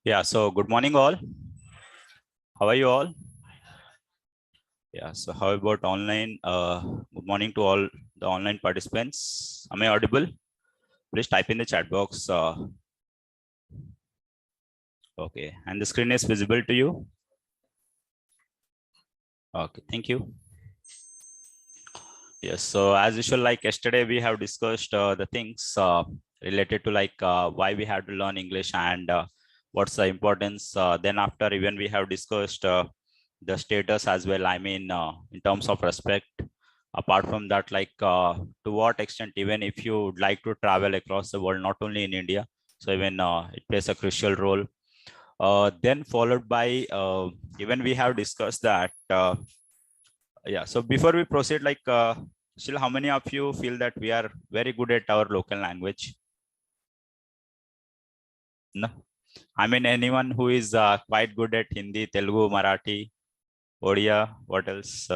Yeah, so good morning all. How are you all? Yeah, so how about online? Good morning to all the online participants. Am I audible? Please type in the chat box. Okay, and the screen is visible to you? Okay, thank you. Yes, so as usual, like yesterday, we have discussed the things related to like why we have to learn English and what's the importance. Then after even we have discussed the status as well. I mean, in terms of respect. Apart from that, like to what extent, even if you would like to travel across the world, not only in India, so even it plays a crucial role. Then followed by even we have discussed that. Yeah, so before we proceed, like still how many of you feel that we are very good at our local language? No, I mean anyone who is quite good at Hindi, Telugu, Marathi, Odia, what else?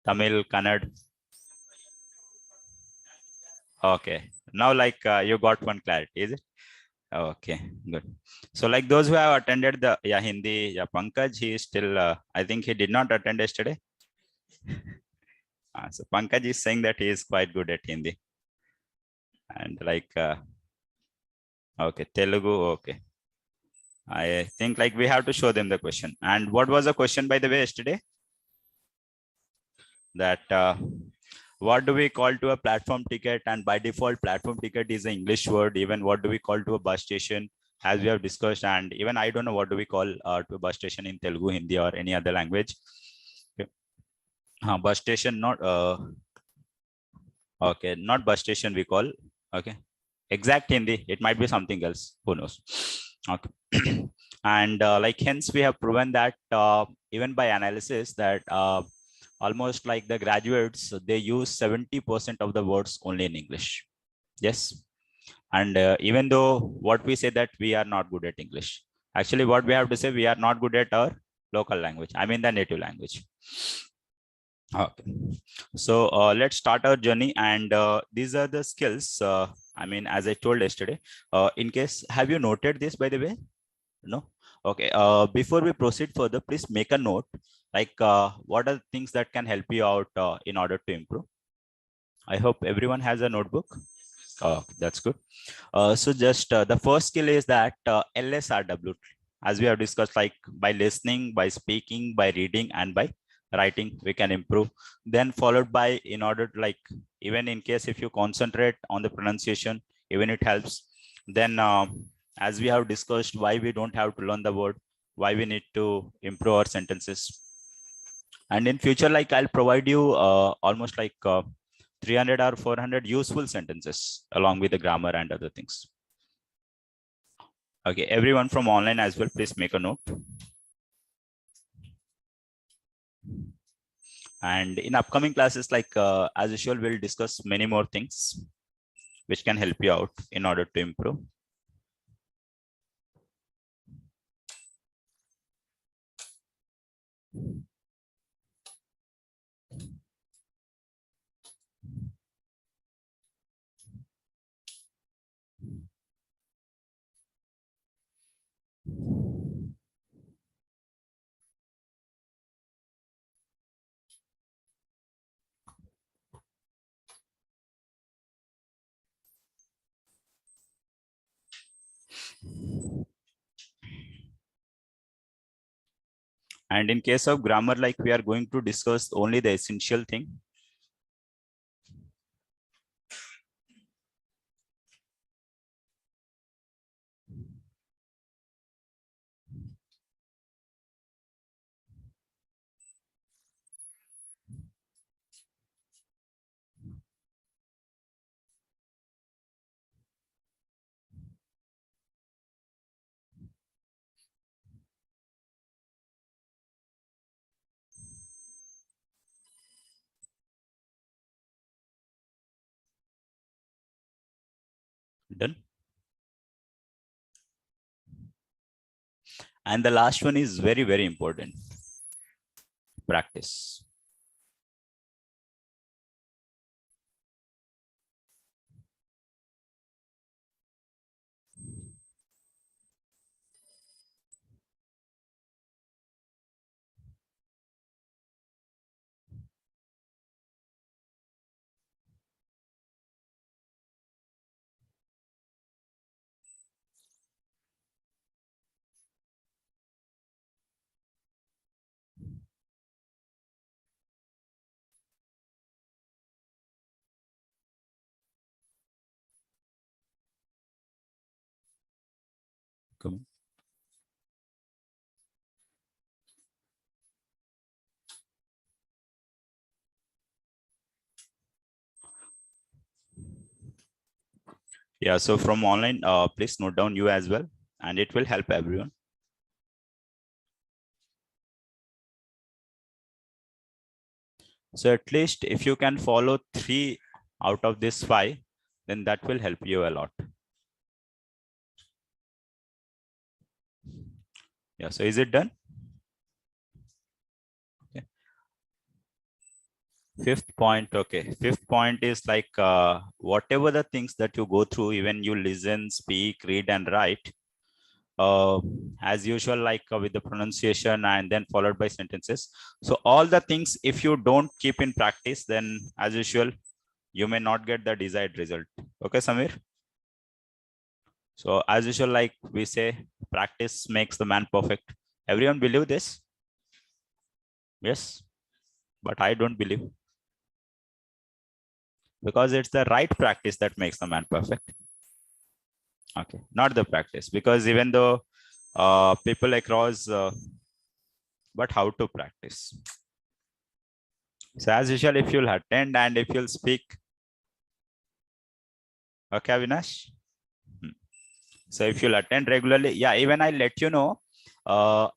Tamil, Kannada. Okay, now like you got one clarity, is it? Okay, good. So like those who have attended the Hindi, Pankaj, he is still I think he did not attend yesterday. So Pankaj is saying that he is quite good at Hindi and like okay, Telugu. Okay, I think like we have to show them the question. And what was the question, by the way, yesterday? That what do we call to a platform ticket? And by default, platform ticket is an English word. Even what do we call to a bus station, as we have discussed? And even I don't know what do we call to a bus station in Telugu, Hindi, or any other language. Okay. Bus station, not okay, not bus station we call. Okay, exact Hindi. It might be something else. Who knows? Okay. And like hence we have proven that even by analysis that almost like the graduates, they use 70% of the words only in English. Yes. And even though what we say that we are not good at English, actually what we have to say, we are not good at our local language, I mean the native language. Okay, so let's start our journey. And these are the skills, I mean, as I told yesterday, in case, have you noted this, by the way? No. Okay, before we proceed further, please make a note, like what are the things that can help you out in order to improve. I hope everyone has a notebook. Oh, that's good. So just the first skill is that LSRW, as we have discussed, like by listening, by speaking, by reading, and by writing, we can improve. Then followed by, in order to like, even in case if you concentrate on the pronunciation, even it helps. Then as we have discussed, why we don't have to learn the word, why we need to improve our sentences. And in future, like I'll provide you almost like 300 or 400 useful sentences along with the grammar and other things. Okay, everyone from online as well, please make a note. And in upcoming classes, like as usual, we'll discuss many more things which can help you out in order to improve. And in case of grammar, like we are going to discuss only the essential thing. Done. And the last one is very, very important. Practice. Come. Yeah, so from online, please note down you as well, and it will help everyone. So at least if you can follow 3 out of this 5, then that will help you a lot. Yeah, so is it done? Okay. Fifth point, okay. Fifth point is like whatever the things that you go through, even you listen, speak, read, and write, as usual, like with the pronunciation and then followed by sentences. So all the things, if you don't keep in practice, then as usual, you may not get the desired result. Okay, Samir? So as usual, like we say, practice makes the man perfect. Everyone believe this? Yes, but I don't believe, because it's the right practice that makes the man perfect. Okay, not the practice, because even though people across, but how to practice. So as usual, if you'll attend and if you'll speak, okay, Avinash. So if you'll attend regularly, yeah, even I'll let you know.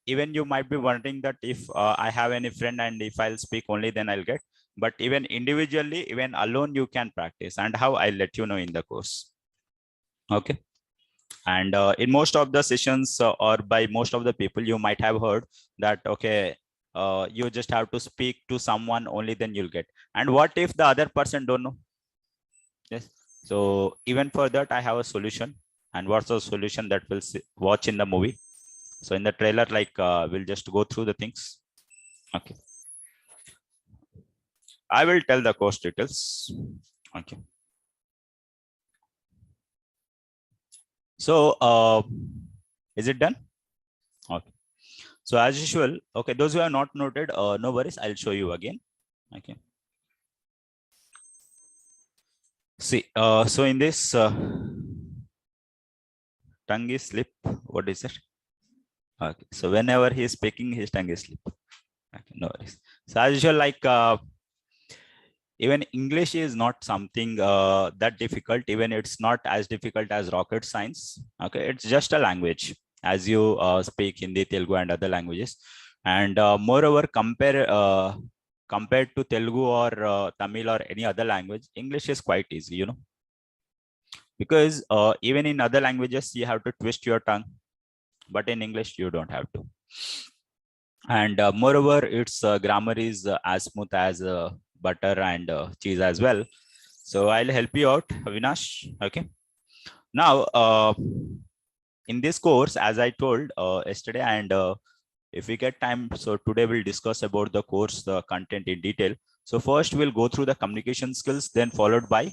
Even you might be wondering that if I have any friend and if I'll speak only, then I'll get. But even individually, even alone, you can practice. And how, I'll let you know in the course. Okay. And in most of the sessions or by most of the people, you might have heard that, okay, you just have to speak to someone only, then you'll get. And what if the other person don't know? Yes. So even for that, I have a solution. And what's the solution that we'll watch in the movie? So in the trailer, like we'll just go through the things. Okay. I will tell the course details. Okay. So is it done? Okay. So as usual, okay, those who have not noted, no worries, I'll show you again. Okay. See, so in this tongue is slip, what is it? Okay. So whenever he is speaking, his tongue is slip. Okay, no worries. So as usual, like even English is not something that difficult. Even it's not as difficult as rocket science. Okay, it's just a language, as you speak Hindi, Telugu, and other languages. And moreover, compared to Telugu or Tamil or any other language, English is quite easy, you know, because even in other languages you have to twist your tongue, but in English you don't have to. And moreover, its grammar is as smooth as butter and cheese as well. So I'll help you out, Avinash. Okay. Now, in this course, as I told yesterday, and if we get time, so today we'll discuss about the course, the content in detail. So first we'll go through the communication skills, then followed by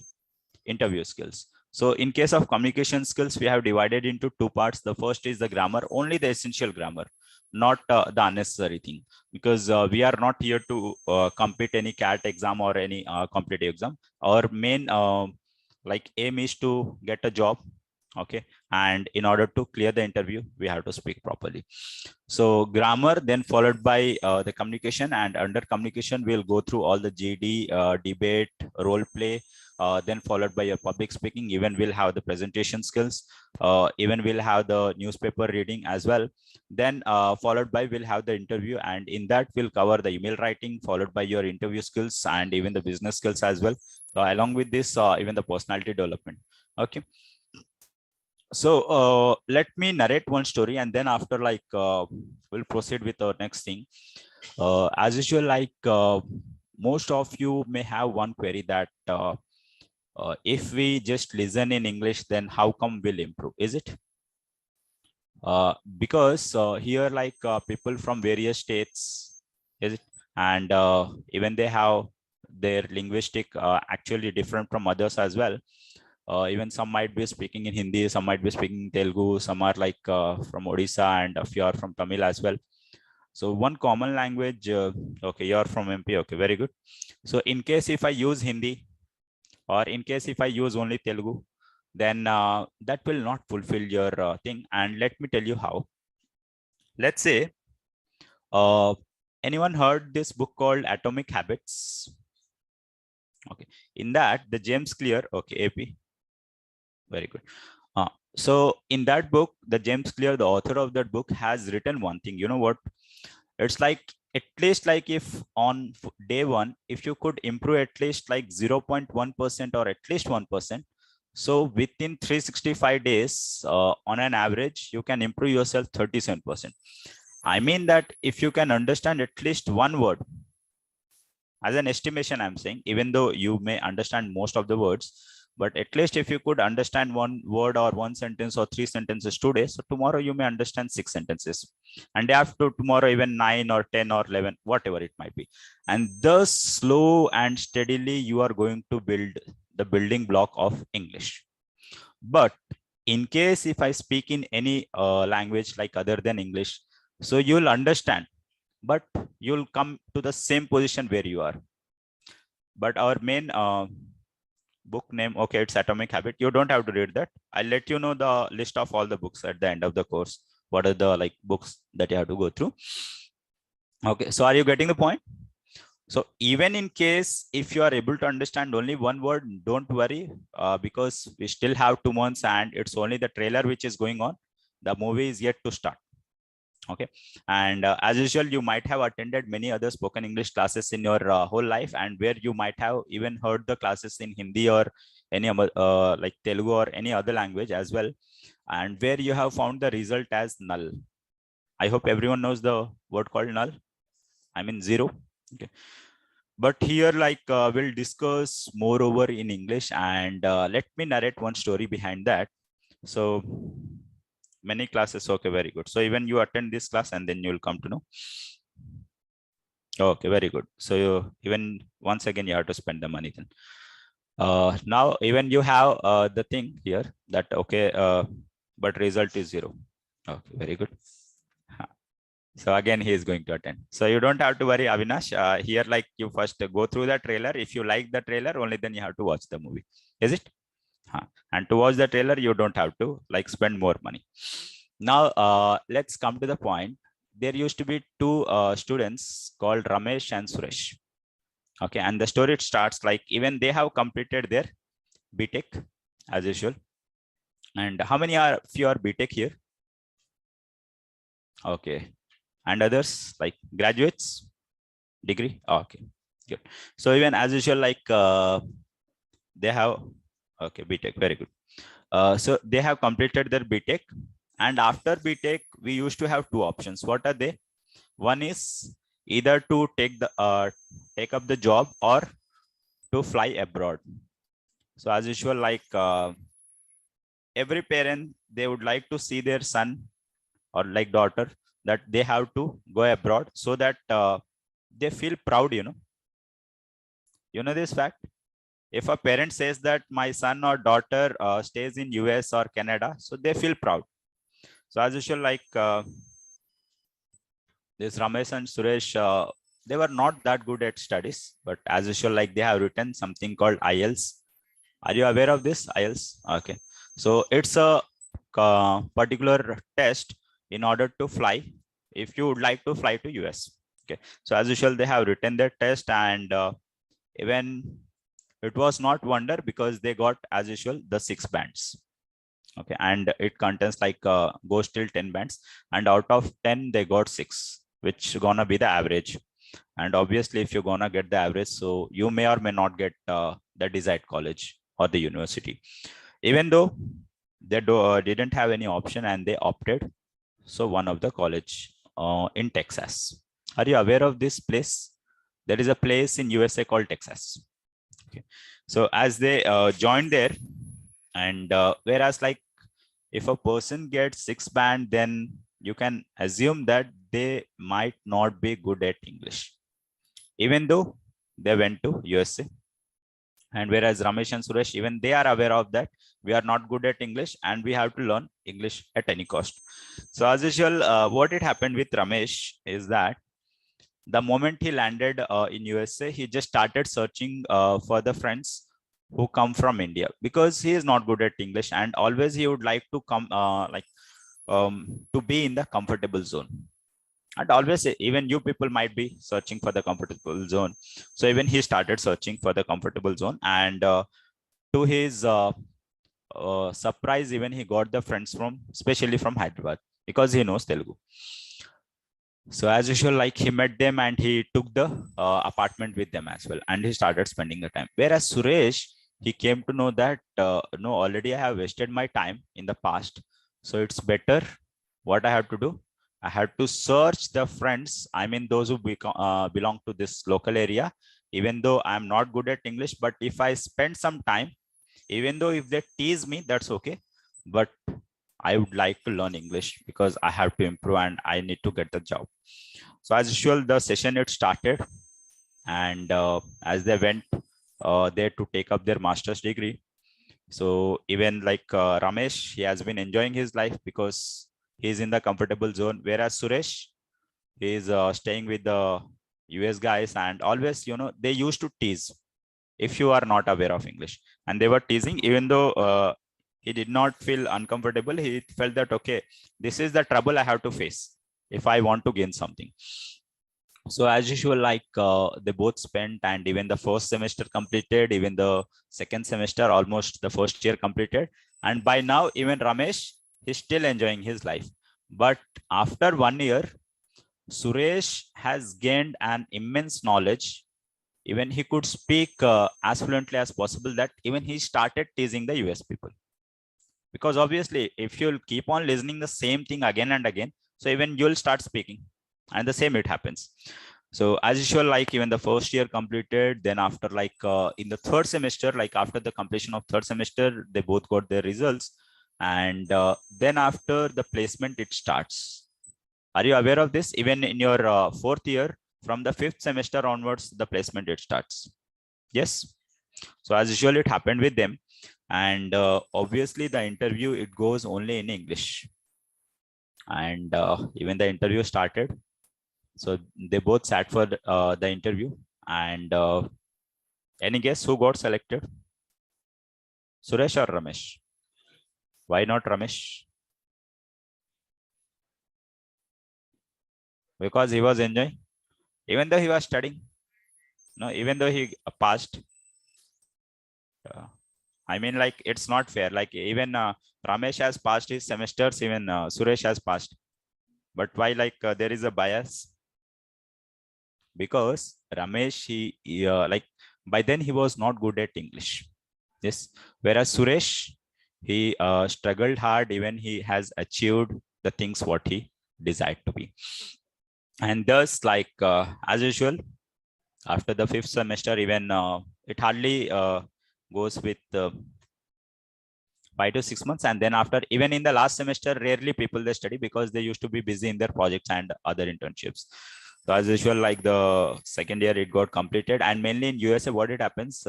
interview skills. So in case of communication skills, we have divided into 2 parts. The first is the grammar, only the essential grammar, not the unnecessary thing, because we are not here to compete any CAT exam or any competitive exam. Our main like aim is to get a job. Okay. And in order to clear the interview, we have to speak properly. So grammar, then followed by the communication, and under communication, we'll go through all the GD, debate, role play, then followed by your public speaking. Even we'll have the presentation skills, even we'll have the newspaper reading as well. Then followed by we'll have the interview, and in that we'll cover the email writing, followed by your interview skills and even the business skills as well. Along with this, even the personality development. Okay. So let me narrate one story, and then after, like we'll proceed with our next thing. As usual, like most of you may have one query that if we just listen in English, then how come we'll improve? Is it? Because here, like people from various states, is it? And even they have their linguistic actually different from others as well. Even some might be speaking in Hindi, some might be speaking Telugu, some are like from Odisha, and a few are from Tamil as well. So one common language, okay, you're from MP, okay, very good. So in case if I use Hindi, or in case if I use only Telugu, then that will not fulfill your thing. And let me tell you how. Let's say, anyone heard this book called Atomic Habits? Okay, in that the James Clear, okay, AP, very good. So in that book, the James Clear, the author of that book, has written one thing. You know what? It's like, at least like if on day one, if you could improve at least like 0.1% or at least 1%, so within 365 days, on an average, you can improve yourself 37%. I mean that if you can understand at least one word, as an estimation, I'm saying, even though you may understand most of the words, but at least if you could understand one word or one sentence or 3 sentences today, so tomorrow you may understand 6 sentences, and after tomorrow even 9 or 10 or 11, whatever it might be. And thus slow and steadily you are going to build the building block of English. But in case if I speak in any language like other than English, so you'll understand, but you'll come to the same position where you are. But our main book name, okay, it's Atomic Habit. You don't have to read that. I'll let you know the list of all the books at the end of the course. What are the like books that you have to go through? Okay, so are you getting the point? So even in case if you are able to understand only one word, don't worry, because we still have 2 months and it's only the trailer which is going on. The movie is yet to start. Okay, and as usual, you might have attended many other spoken English classes in your whole life, and where you might have even heard the classes in Hindi or any like Telugu or any other language as well, and where you have found the result as null. I hope everyone knows the word called null. I mean zero. Okay, but here like we'll discuss more over in English, and let me narrate one story behind that. So many classes, okay, very good. So even you attend this class and then you'll come to know. Okay, very good. So even once again you have to spend the money then. Now even you have the thing here that okay, but result is zero. Okay, very good. So again he is going to attend, so you don't have to worry, Avinash. Here like you first go through the trailer. If you like the trailer, only then you have to watch the movie, is it? And to watch the trailer, you don't have to like spend more money. Now let's come to the point. There used to be two students called Romesh and Suresh. Okay, and the story starts like even they have completed their BTech as usual. And how many are few are BTech here? Okay, and others like graduates degree. Okay, good. So even as usual, like they have, okay, BTech, very good. So they have completed their BTech, and after BTech we used to have two options. What are they? One is either to take up the job or to fly abroad. So as usual, like every parent, they would like to see their son or like daughter that they have to go abroad, so that they feel proud. You know this fact. If a parent says that my son or daughter stays in US or Canada, so they feel proud. So as usual, like this Ramesh and Suresh, they were not that good at studies, but as usual, like they have written something called IELTS. Are you aware of this IELTS? Okay, so it's a particular test in order to fly, if you would like to fly to US. Okay, so as usual, they have written their test, and even it was not wonder, because they got as usual the 6 bands. Okay, and it contains like goes till 10 bands, and out of 10 they got 6, which gonna be the average. And obviously if you're gonna get the average, so you may or may not get the desired college or the university, even though they didn't have any option and they opted so one of the college in Texas. Are you aware of this place? There is a place in USA called Texas. Okay, so as they joined there, and whereas like if a person gets 6 band, then you can assume that they might not be good at English, even though they went to USA. And whereas Ramesh and Suresh, even they are aware of that we are not good at English and we have to learn English at any cost. So as usual, what it happened with Ramesh is that the moment he landed in USA, he just started searching for the friends who come from India, because he is not good at English and always he would like to come to be in the comfortable zone. And always, even you people might be searching for the comfortable zone. So even he started searching for the comfortable zone, and to his surprise, even he got the friends from, especially from Hyderabad, because he knows Telugu. So as usual, like he met them and he took the apartment with them as well, and he started spending the time. Whereas Suresh, he came to know that no, already I have wasted my time in the past, so it's better. What I have to do, I have to search the friends. I mean, those who belong to this local area. Even though I'm not good at English, but if I spend some time, even though if they tease me, that's okay. But I would like to learn English because I have to improve and I need to get the job. So as usual, the session it started, and as they went there to take up their master's degree. So even like Ramesh, he has been enjoying his life because he's in the comfortable zone, whereas Suresh, he is staying with the US guys, and always, they used to tease if you are not aware of English, and they were teasing, even though he did not feel uncomfortable. He felt that, okay, this is the trouble I have to face if I want to gain something. So as usual, like they both spent, and even the first semester completed, even the second semester, almost the first year completed. And by now, even Ramesh, he's still enjoying his life. But after 1 year, Suresh has gained an immense knowledge. Even he could speak as fluently as possible, that even he started teasing the US people. Because obviously, if you'll keep on listening the same thing again and again, so even you'll start speaking, and the same it happens. So as usual, like even the first year completed, then after like in the third semester, like after the completion of third semester, they both got their results. And then after the placement, it starts. Are you aware of this? Even in your fourth year, from the fifth semester onwards, the placement, it starts. Yes. So as usual, it happened with them. And obviously the interview, it goes only in English. And even the interview started. So they both sat for the interview. And any guess who got selected? Suresh or Ramesh? Why not Ramesh? Because he was enjoying, even though he was studying. No, even though he passed. I mean, like, it's not fair. Like, even Ramesh has passed his semesters, even Suresh has passed. But why, like, there is a bias? Because Ramesh, he like, by then he was not good at English. Yes. Whereas Suresh, he struggled hard, even he has achieved the things what he desired to be. And thus, like, as usual, after the fifth semester, even it hardly goes with 5 to 6 months. And then after, even in the last semester, rarely people they study, because they used to be busy in their projects and other internships. So as usual, like the second year, it got completed. And mainly in USA, what it happens,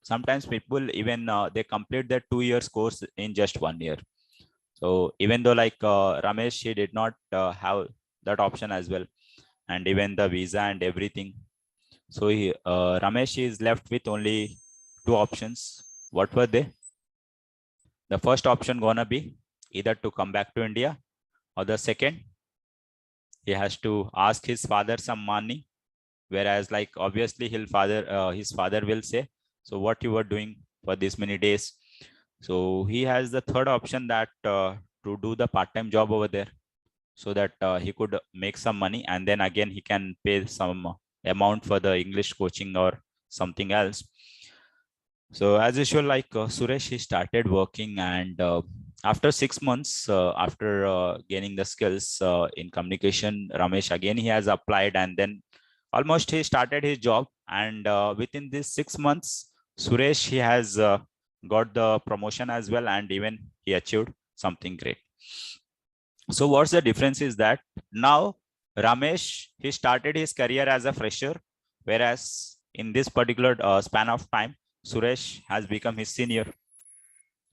sometimes people even they complete their 2 years course in just 1 year. So even though like Ramesh, he did not have that option as well, and even the visa and everything. So Ramesh is left with only two options. What were they? The first option gonna be either to come back to India, or the second, he has to ask his father some money. Whereas, like, obviously his father will say, so what you were doing for this many days? So he has the third option, that to do the part-time job over there, so that he could make some money, and then again he can pay some amount for the English coaching or something else. So as usual, like Suresh, he started working, and after 6 months, after gaining the skills in communication, Ramesh again he has applied, and then almost he started his job. And within these 6 months, Suresh, he has got the promotion as well, and even he achieved something great. So what's the difference is that now Ramesh, he started his career as a fresher, whereas in this particular span of time, Suresh has become his senior.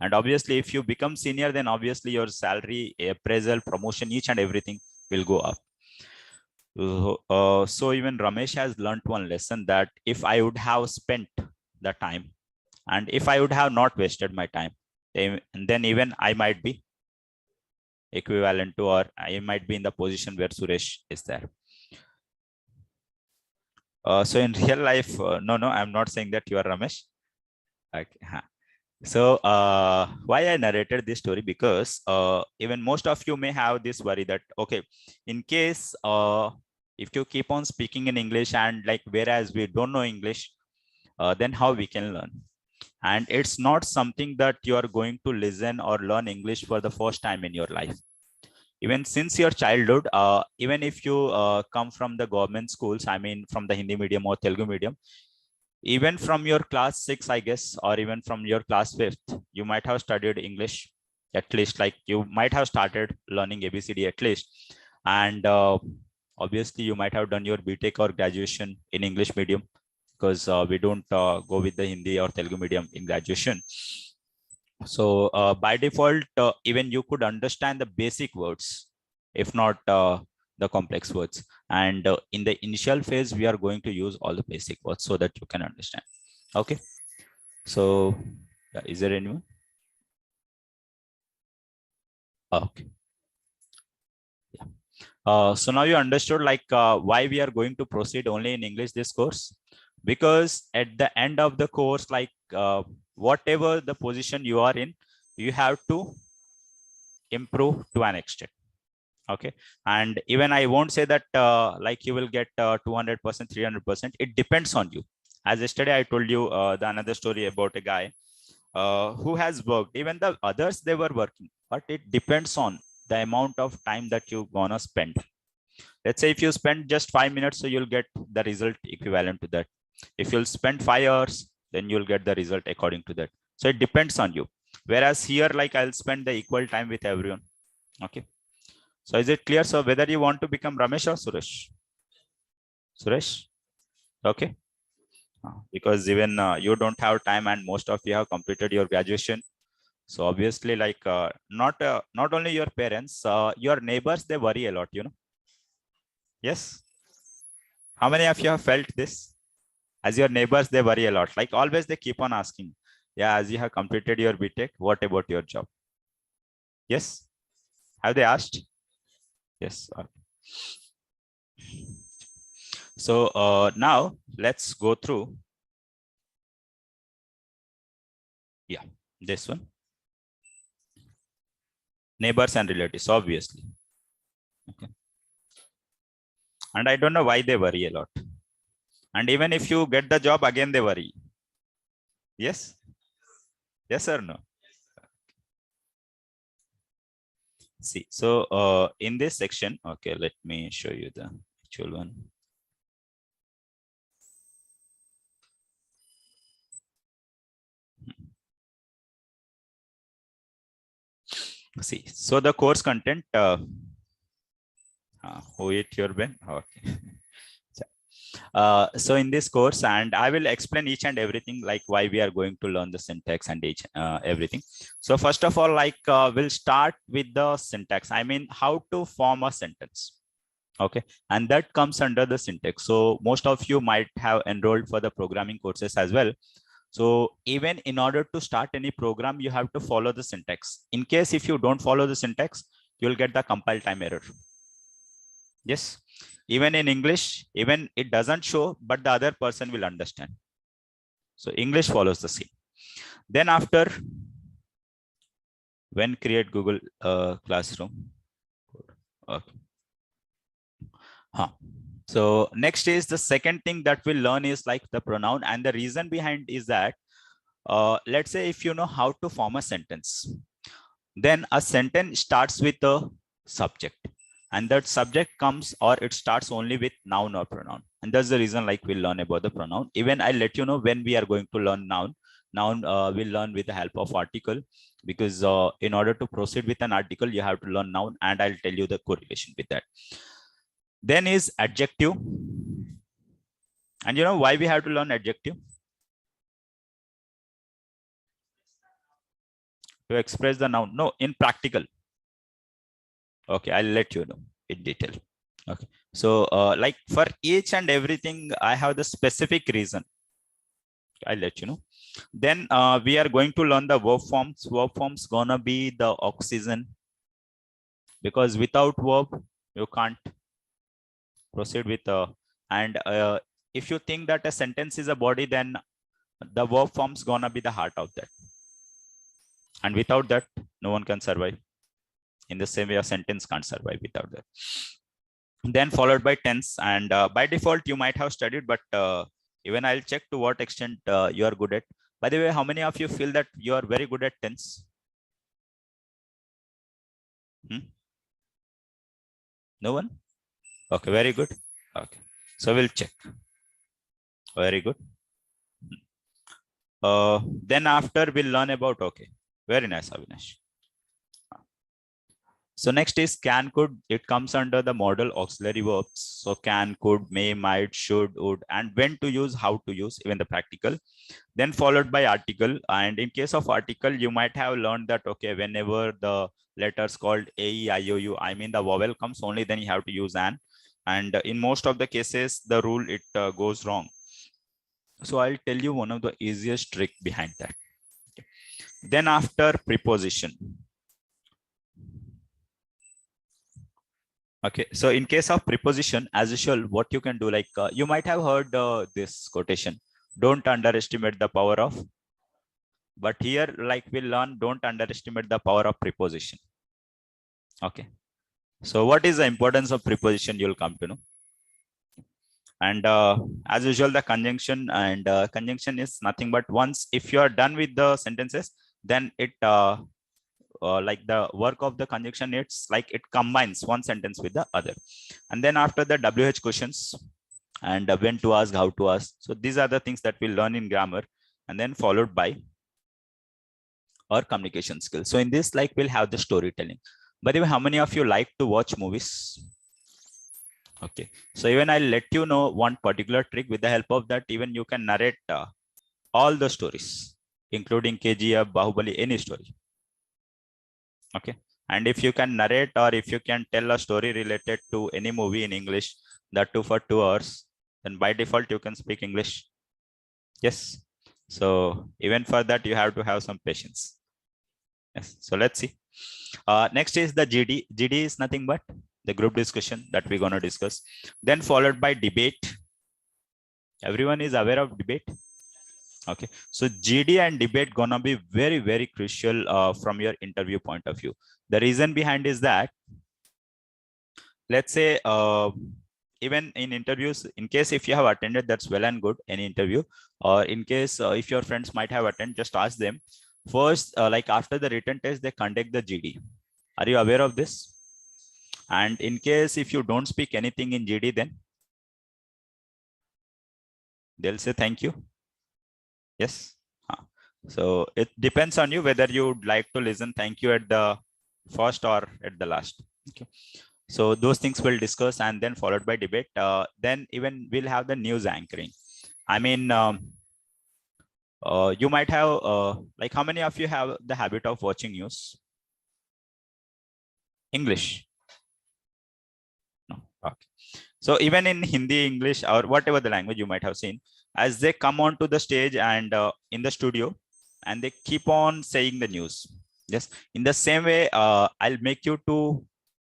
And obviously, if you become senior, then obviously your salary, appraisal, promotion, each and everything will go up. So even Ramesh has learned one lesson, that if I would have spent the time And if I would have not wasted my time, then even I might be equivalent to, or I might be in the position where Suresh is there. So in real life, no, I'm not saying that you are Ramesh. Okay. So why I narrated this story, because even most of you may have this worry that, okay, in case if you keep on speaking in English and like, whereas we don't know English, then how we can learn? And it's not something that you are going to listen or learn English for the first time in your life. Even since your childhood, even if you come from the government schools, I mean from the Hindi medium or Telugu medium, even from your class 6, I guess, or even from your class 5th, you might have studied English at least, like you might have started learning ABCD at least. And obviously you might have done your BTech or graduation in English medium, because we don't go with the Hindi or Telugu medium in graduation. So by default, even you could understand the basic words, if not the complex words. And in the initial phase, we are going to use all the basic words so that you can understand. Okay. So is there anyone? Okay. Yeah. So now you understood like why we are going to proceed only in English this course, because at the end of the course, like whatever the position you are in, you have to improve to an extent. Okay. And even I won't say that like you will get 200%, 300%. It depends on you. As yesterday I told you the another story about a guy who has worked. Even the others, they were working, but it depends on the amount of time that you gonna spend. Let's say if you spend just 5 minutes, so you'll get the result equivalent to that. If you'll spend 5 hours, then you'll get the result according to that. So it depends on you. Whereas here, like I'll spend the equal time with everyone. Okay. So is it clear? So whether you want to become Ramesh or Suresh? Suresh? Okay. Because even you don't have time, and most of you have completed your graduation. So obviously, like not only your parents, your neighbors, they worry a lot, you know. Yes. How many of you have felt this? As your neighbors, they worry a lot. Like always, they keep on asking, yeah, as you have completed your BTech, what about your job? Yes. Have they asked? Yes. So now let's go through. Yeah, this one. Neighbors and relatives, obviously. Okay. And I don't know why they worry a lot. And even if you get the job, again they worry. Yes? Yes or no? See, so in this section, okay, let me show you the actual one. See, so the course content, who ate your Ben? Okay. So in this course, and I will explain each and everything, like why we are going to learn the syntax and each everything. So first of all, like we'll start with the syntax. I mean, how to form a sentence. Okay, and that comes under the syntax. So most of you might have enrolled for the programming courses as well. So even in order to start any program, you have to follow the syntax. In case if you don't follow the syntax, you'll get the compile time error. Yes, even in English, even it doesn't show, but the other person will understand. So English follows the same. Then after, when create Google Classroom. Okay. So next is the second thing that we'll learn is like the pronoun, and the reason behind is that let's say if you know how to form a sentence, then a sentence starts with a subject, and that subject comes or it starts only with noun or pronoun. And that's the reason like we'll learn about the pronoun. Even I'll let you know when we are going to learn noun. Noun we'll learn with the help of article, because in order to proceed with an article, you have to learn noun, and I'll tell you the correlation with that. Then is adjective. And you know why we have to learn adjective? To express the noun. No, in practical. Okay, I'll let you know in detail. Okay, so like for each and everything, I have the specific reason. I'll let you know. Then we are going to learn the verb forms. Verb forms gonna be the oxygen, because without verb you can't proceed with and if you think that a sentence is a body, then the verb form's gonna be the heart of that, and without that no one can survive. In the same way a sentence can't survive without that. Then followed by tense, and by default you might have studied, but even I'll check to what extent you are good at. By the way, how many of you feel that you are very good at tense? No one? Okay, very good. Okay, so we'll check. Very good. Then after we'll learn about, okay, very nice, Avinash. So next is can, could. It comes under the modal auxiliary verbs. So can, could, may, might, should, would, and when to use, how to use, even the practical. Then followed by article. And in case of article, you might have learned that, okay, whenever the letters called A, E, I, O, U, I mean the vowel comes, only then you have to use an. And in most of the cases, the rule, it goes wrong. So I'll tell you one of the easiest trick behind that. Okay. Then after preposition. Okay, so in case of preposition, as usual, what you can do, like you might have heard this quotation, don't underestimate the power of, but here like we'll learn, don't underestimate the power of preposition. Okay, so what is the importance of preposition, you'll come to know. And as usual, the conjunction, and conjunction is nothing but once if you are done with the sentences, then it like the work of the conjunction, it's like it combines one sentence with the other. And then after the WH questions, and when to ask, how to ask. So these are the things that we'll learn in grammar, and then followed by our communication skills. So in this, like we'll have the storytelling. By the way, how many of you like to watch movies? Okay, so even I'll let you know one particular trick. With the help of that, even you can narrate all the stories, including KGF, Bahubali, any story. Okay, and if you can narrate, or if you can tell a story related to any movie in English, that too for 2 hours, then by default you can speak English. Yes, so even for that you have to have some patience. Yes, so let's see. Next is the GD. GD is nothing but the group discussion that we're going to discuss. Then followed by debate. Everyone is aware of debate? Okay, so GD and debate gonna be very, very crucial from your interview point of view. The reason behind is that, let's say, even in interviews, in case if you have attended, that's well and good, any interview, or in case if your friends might have attended, just ask them. First, like after the written test, they conduct the GD. Are you aware of this? And in case if you don't speak anything in GD, then they'll say thank you. Yes. So it depends on you whether you'd like to listen thank you at the first or at the last. Okay. So those things we'll discuss, and then followed by debate. Then even we'll have the news anchoring. I mean, you might have like how many of you have the habit of watching news? English? No. Okay. So even in Hindi, English, or whatever the language you might have seen, as they come onto the stage and in the studio, and they keep on saying the news. Yes. In the same way, I'll make you to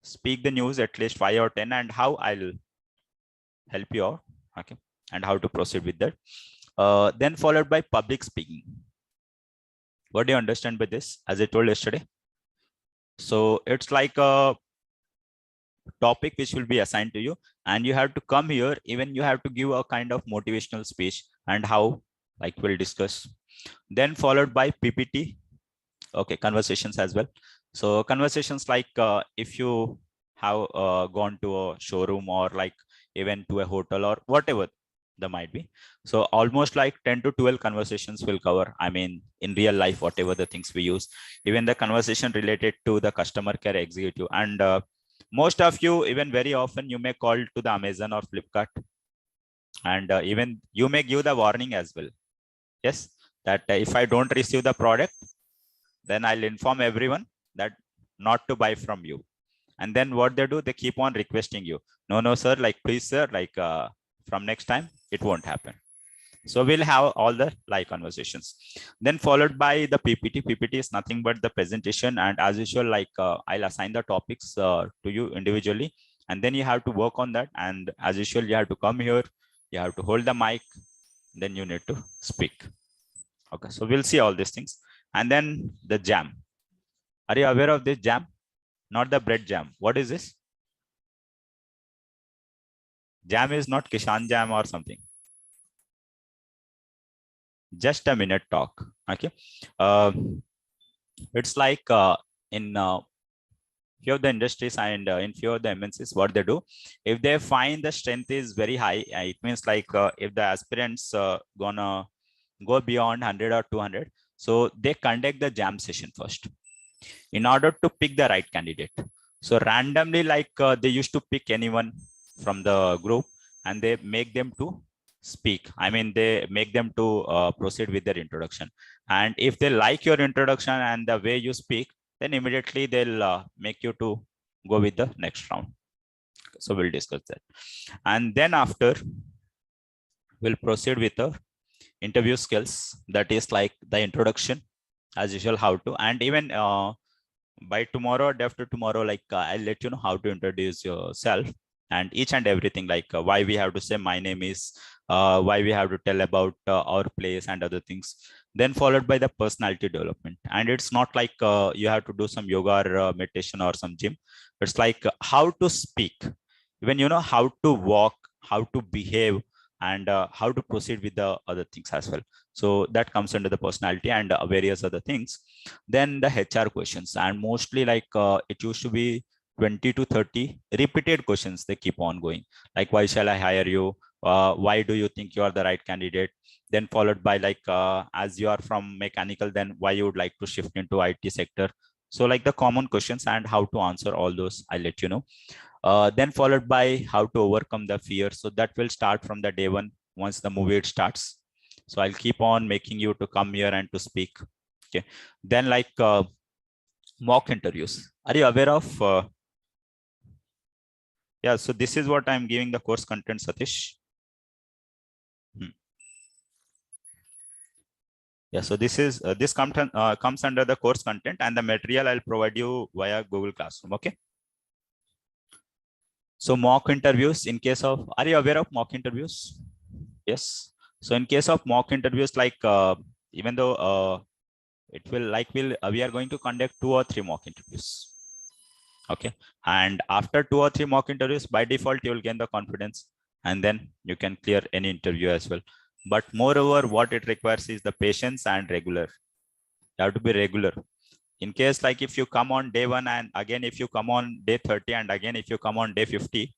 speak the news at least 5 or 10, and how I'll help you out. Okay. And how to proceed with that. Then followed by public speaking. What do you understand by this? As I told yesterday. So it's like a topic which will be assigned to you, and you have to come here, even you have to give a kind of motivational speech, and how, like we'll discuss. Then followed by PPT. Okay, conversations as well. So conversations like if you have gone to a showroom, or like even to a hotel, or whatever there might be. So almost like 10 to 12 conversations will cover. I mean, in real life, whatever the things we use, even the conversation related to the customer care executive. And most of you, even very often, you may call to the Amazon or Flipkart, and even you may give the warning as well. Yes, that if I don't receive the product, then I'll inform everyone that not to buy from you. And then what they do, they keep on requesting you. No, sir, like, please, sir, like from next time, it won't happen. So we'll have all the live conversations. Then followed by the PPT. PPT is nothing but the presentation. And as usual, like I'll assign the topics to you individually. And then you have to work on that. And as usual, you have to come here. You have to hold the mic. Then you need to speak. Okay, so we'll see all these things. And then the jam. Are you aware of this jam? Not the bread jam. What is this? Jam is not Kishan jam or something. Just a minute talk. Okay. It's like in few of the industries and in few of the MNCs, what they do, if they find the strength is very high, it means like if the aspirants gonna go beyond 100 or 200, so they conduct the jam session first in order to pick the right candidate. So randomly, like they used to pick anyone from the group and they make them to speak. I mean, they make them to proceed with their introduction. And if they like your introduction and the way you speak, then immediately they'll make you to go with the next round. So we'll discuss that. And then after, we'll proceed with the interview skills. That is like the introduction, as usual, how to, and even by tomorrow, day after tomorrow, like I'll let you know how to introduce yourself and each and everything, like why we have to say my name is, why we have to tell about our place and other things. Then followed by the personality development. And it's not like you have to do some yoga or meditation or some gym. It's like how to speak, even, you know, how to walk, how to behave, and how to proceed with the other things as well. So that comes under the personality and various other things. Then the HR questions, and mostly like it used to be 20 to 30 repeated questions. They keep on going, like why shall I hire you? Why do you think you are the right candidate? Then followed by like as you are from mechanical, then why you would like to shift into IT sector? So like the common questions and how to answer all those, I'll let you know. Then followed by how to overcome the fear. So that will start from the day one once the movie starts. So I'll keep on making you to come here and to speak. Okay. Then like mock interviews. Are you aware of? Yeah. So this is what I'm giving the course content, Satish. Yeah. So this is this comes under the course content, and the material I'll provide you via Google Classroom. Okay. So mock interviews, in case of, are you aware of mock interviews? Yes. So in case of mock interviews, like even though it will like we are going to conduct 2 or 3 mock interviews. Okay. And after 2 or 3 mock interviews, by default, you will gain the confidence and then you can clear any interview as well. But moreover, what it requires is the patience and regular. You have to be regular. In case like if you come on day 1 and again if you come on day 30 and again if you come on day 50,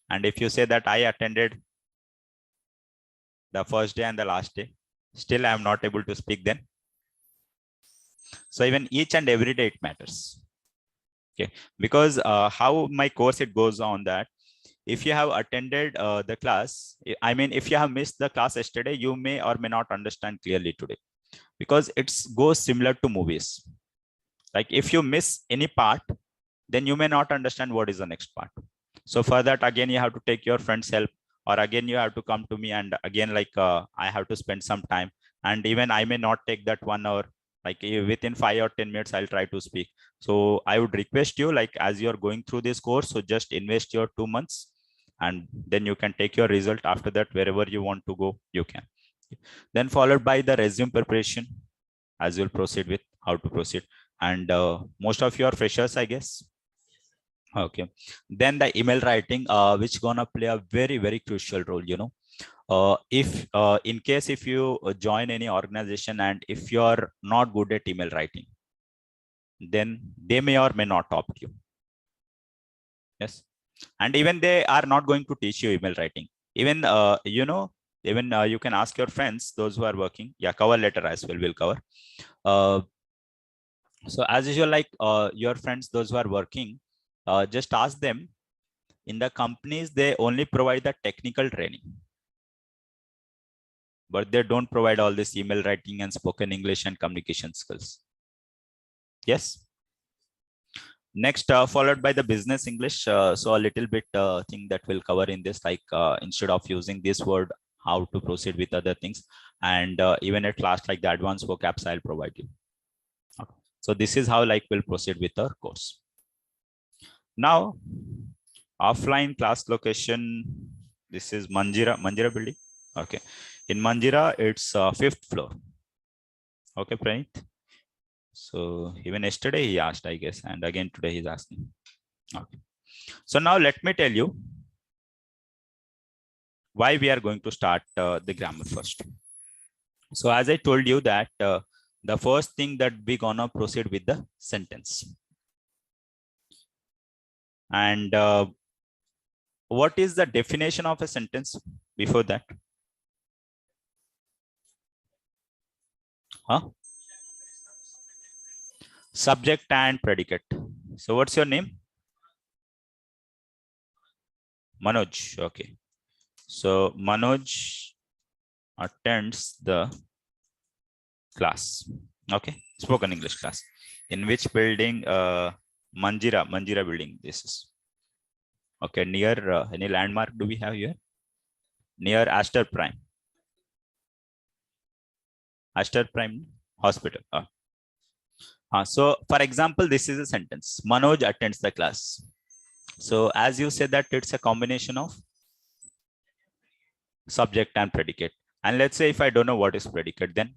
and if you say that I attended the first day and the last day, still I am not able to speak then. So even each and every day it matters. Okay, because how my course it goes on that if you have attended the class, I mean, if you have missed the class yesterday, you may or may not understand clearly today, because it goes similar to movies. Like if you miss any part, then you may not understand what is the next part. So for that, again, you have to take your friend's help, or again, you have to come to me, and again, like I have to spend some time, and even I may not take that 1 hour. Like within 5 or 10 minutes, I'll try to speak. So I would request you, like as you're going through this course, so just invest your 2 months, and then you can take your result. After that, wherever you want to go, you can. Then followed by the resume preparation, as you'll proceed with how to proceed. And most of you are freshers, I guess. Okay. Then the email writing, which gonna play a very, very crucial role, you know. If in case if you join any organization and if you're not good at email writing, then they may or may not opt you. Yes. And even they are not going to teach you email writing. Even, you know, even you can ask your friends, those who are working. Yeah, cover letter as well, we'll cover. So as usual, like your friends, those who are working, just ask them. In the companies, they only provide the technical training, but they don't provide all this email writing and spoken English and communication skills. Yes. Next, followed by the business English. So a little bit thing that we'll cover in this, like instead of using this word, how to proceed with other things. And even at last, like the advanced vocabs, I'll provide you. Okay. So this is how like we'll proceed with our course. Now, offline class location, this is Manjira building. Okay. In Manjira, it's 5th floor. Okay, Pranit. So even yesterday he asked, I guess, and again today he's asking. Okay. So now let me tell you why we are going to start the grammar first. So as I told you that the first thing that we gonna proceed with the sentence. And what is the definition of a sentence before that? Huh? Subject and predicate. So what's your name? Manoj. Okay. So Manoj attends the class. Okay. Spoken English class. In which building? Manjira building. This is. Okay. Near any landmark do we have here? Near Astor Prime. Astor Prime Hospital. So for example, this is a sentence. Manoj attends the class. So as you said that it's a combination of subject and predicate. And let's say if I don't know what is predicate, then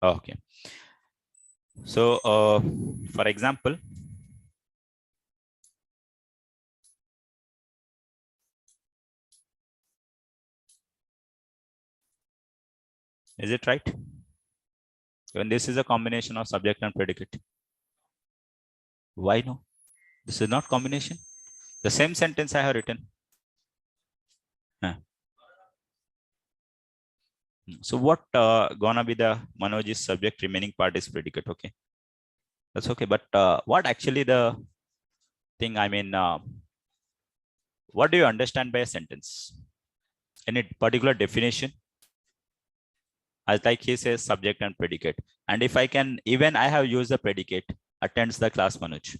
okay. So for example, is it right? When this is a combination of subject and predicate. Why no? This is not combination. The same sentence I have written. So what gonna be the Manoj's subject, remaining part is predicate. Okay, that's okay. But what actually the thing, I mean, what do you understand by a sentence? Any particular definition? As like he says, subject and predicate. And if I can, even I have used the predicate, attends the class Manoj.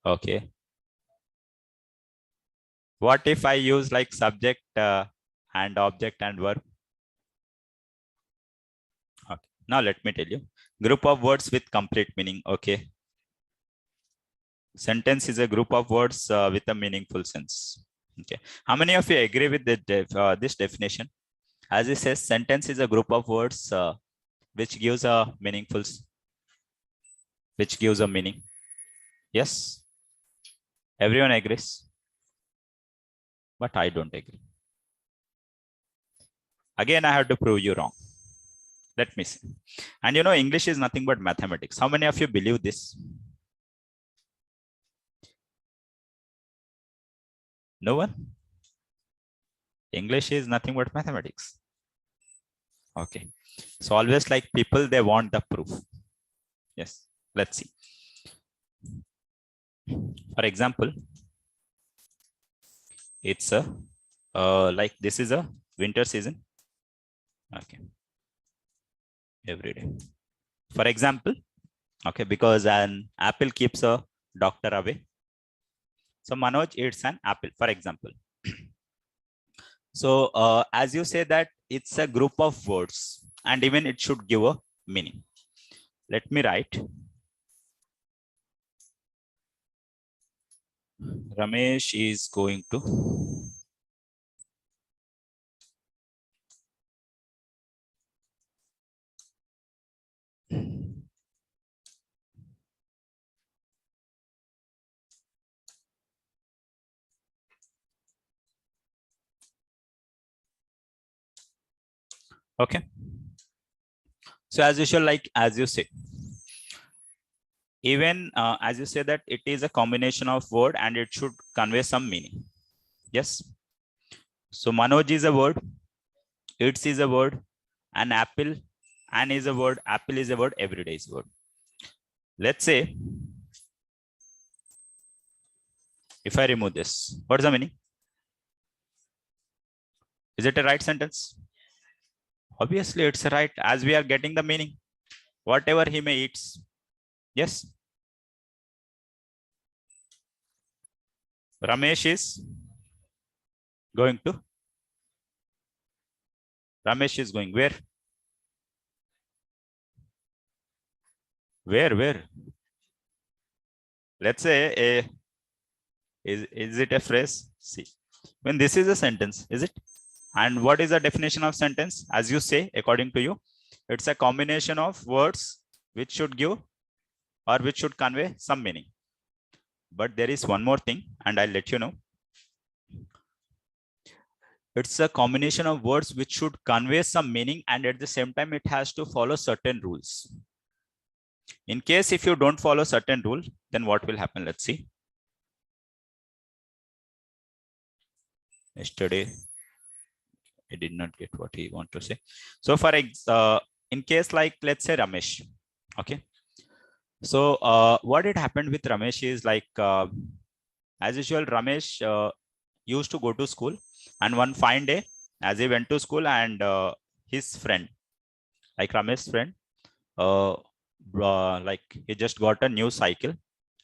Okay. What if I use like subject and object and verb? Okay. Now let me tell you. Group of words with complete meaning. Okay. Sentence is a group of words with a meaningful sense. Okay. How many of you agree with this definition? As it says, sentence is a group of words which gives a meaning. Yes. Everyone agrees. But I don't agree. Again, I have to prove you wrong. Let me see. And you know, English is nothing but mathematics. How many of you believe this? No one? English is nothing but mathematics. Okay. So always like people, they want the proof. Yes. Let's see. For example, it's a like this is a winter season. Okay. Every day. For example, okay, because an apple keeps a doctor away. So Manoj eats an apple, for example. So as you say that it's a group of words and even it should give a meaning. Let me write. Romesh is going to okay. So as usual, like as you say, even as you say that it is a combination of word and it should convey some meaning. Yes. So Manoj is a word, it's is a word, an apple, and is a word, apple is a word, every day is a word. Let's say if I remove this, what's the meaning? Is it a right sentence? Obviously it's right, as we are getting the meaning. whatever he may eats. Yes. Ramesh is going to. Ramesh is going where? Where? Let's say is it a phrase? See, when this is a sentence, is it? And what is the definition of sentence? As you say, according to you, it's a combination of words which should give or which should convey some meaning. But there is one more thing, and I'll let you know. It's a combination of words which should convey some meaning, and at the same time, it has to follow certain rules. In case if you don't follow certain rule, then what will happen? Let's see. Yesterday, I did not get what he want to say. So for in case like, let's say Ramesh, okay. So what had happened with Ramesh is like, as usual, Ramesh used to go to school, and one fine day, as he went to school, and his friend, like Ramesh's friend, like he just got a new cycle.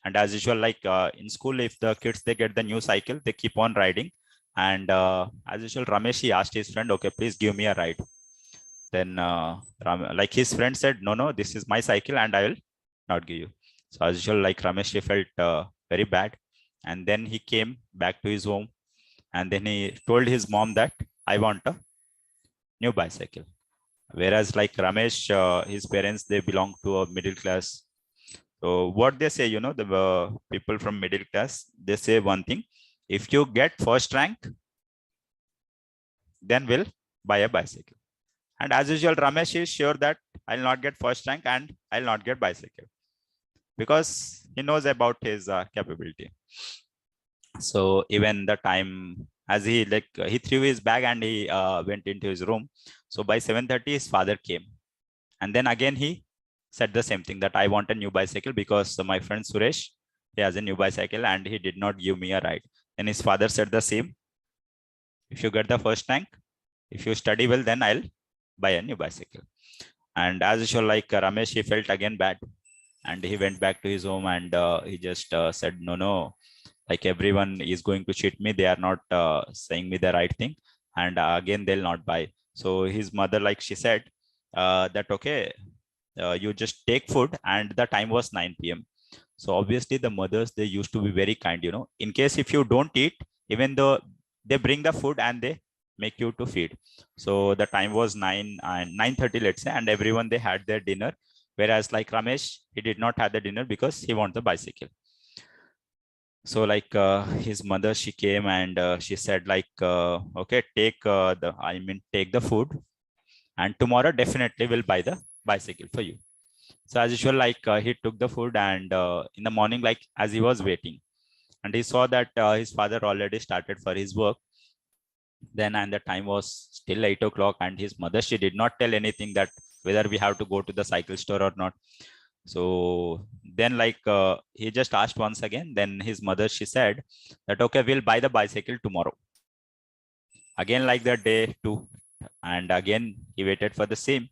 And as usual, like in school, if the kids, they get the new cycle, they keep on riding. And as usual, Ramesh, he asked his friend, okay, please give me a ride. Then like his friend said, no, this is my cycle and I will not give you. So as usual, like Ramesh, he felt very bad. And then he came back to his home, and then he told his mom that I want a new bicycle. Whereas like Ramesh, his parents, they belong to a middle class. So what they say, the people from middle class, they say one thing: if you get first rank, then we'll buy a bicycle. And as usual, Ramesh is sure that I'll not get first rank and I'll not get bicycle, because he knows about his capability. So even the time, as he threw his bag and he went into his room. So by 7:30, his father came, and then again he said the same thing, that I want a new bicycle because my friend Suresh, he has a new bicycle and he did not give me a ride. And his father said the same: if you get the first rank, if you study well, then I'll buy a new bicycle. And as usual, like Ramesh, he felt again bad, and he went back to his home, and he just said, no, like everyone is going to cheat me. They are not saying me the right thing, and again they'll not buy. So his mother, like she said, that okay, you just take food, and the time was 9 p.m. So obviously the mothers, they used to be very kind, in case if you don't eat, even though they bring the food and they make you to feed. So the time was 9 and 9:30, let's say, and everyone, they had their dinner. Whereas like Ramesh, he did not have the dinner because he wants the bicycle. So like his mother, she came and she said like, okay, take take the food, and tomorrow definitely will buy the bicycle for you. So as usual, like he took the food, and in the morning, like as he was waiting, and he saw that his father already started for his work. Then, and the time was still 8 o'clock, and his mother, she did not tell anything that whether we have to go to the cycle store or not. So then like he just asked once again. Then his mother, she said that okay, we'll buy the bicycle tomorrow. Again, like the day two, and again he waited for the same,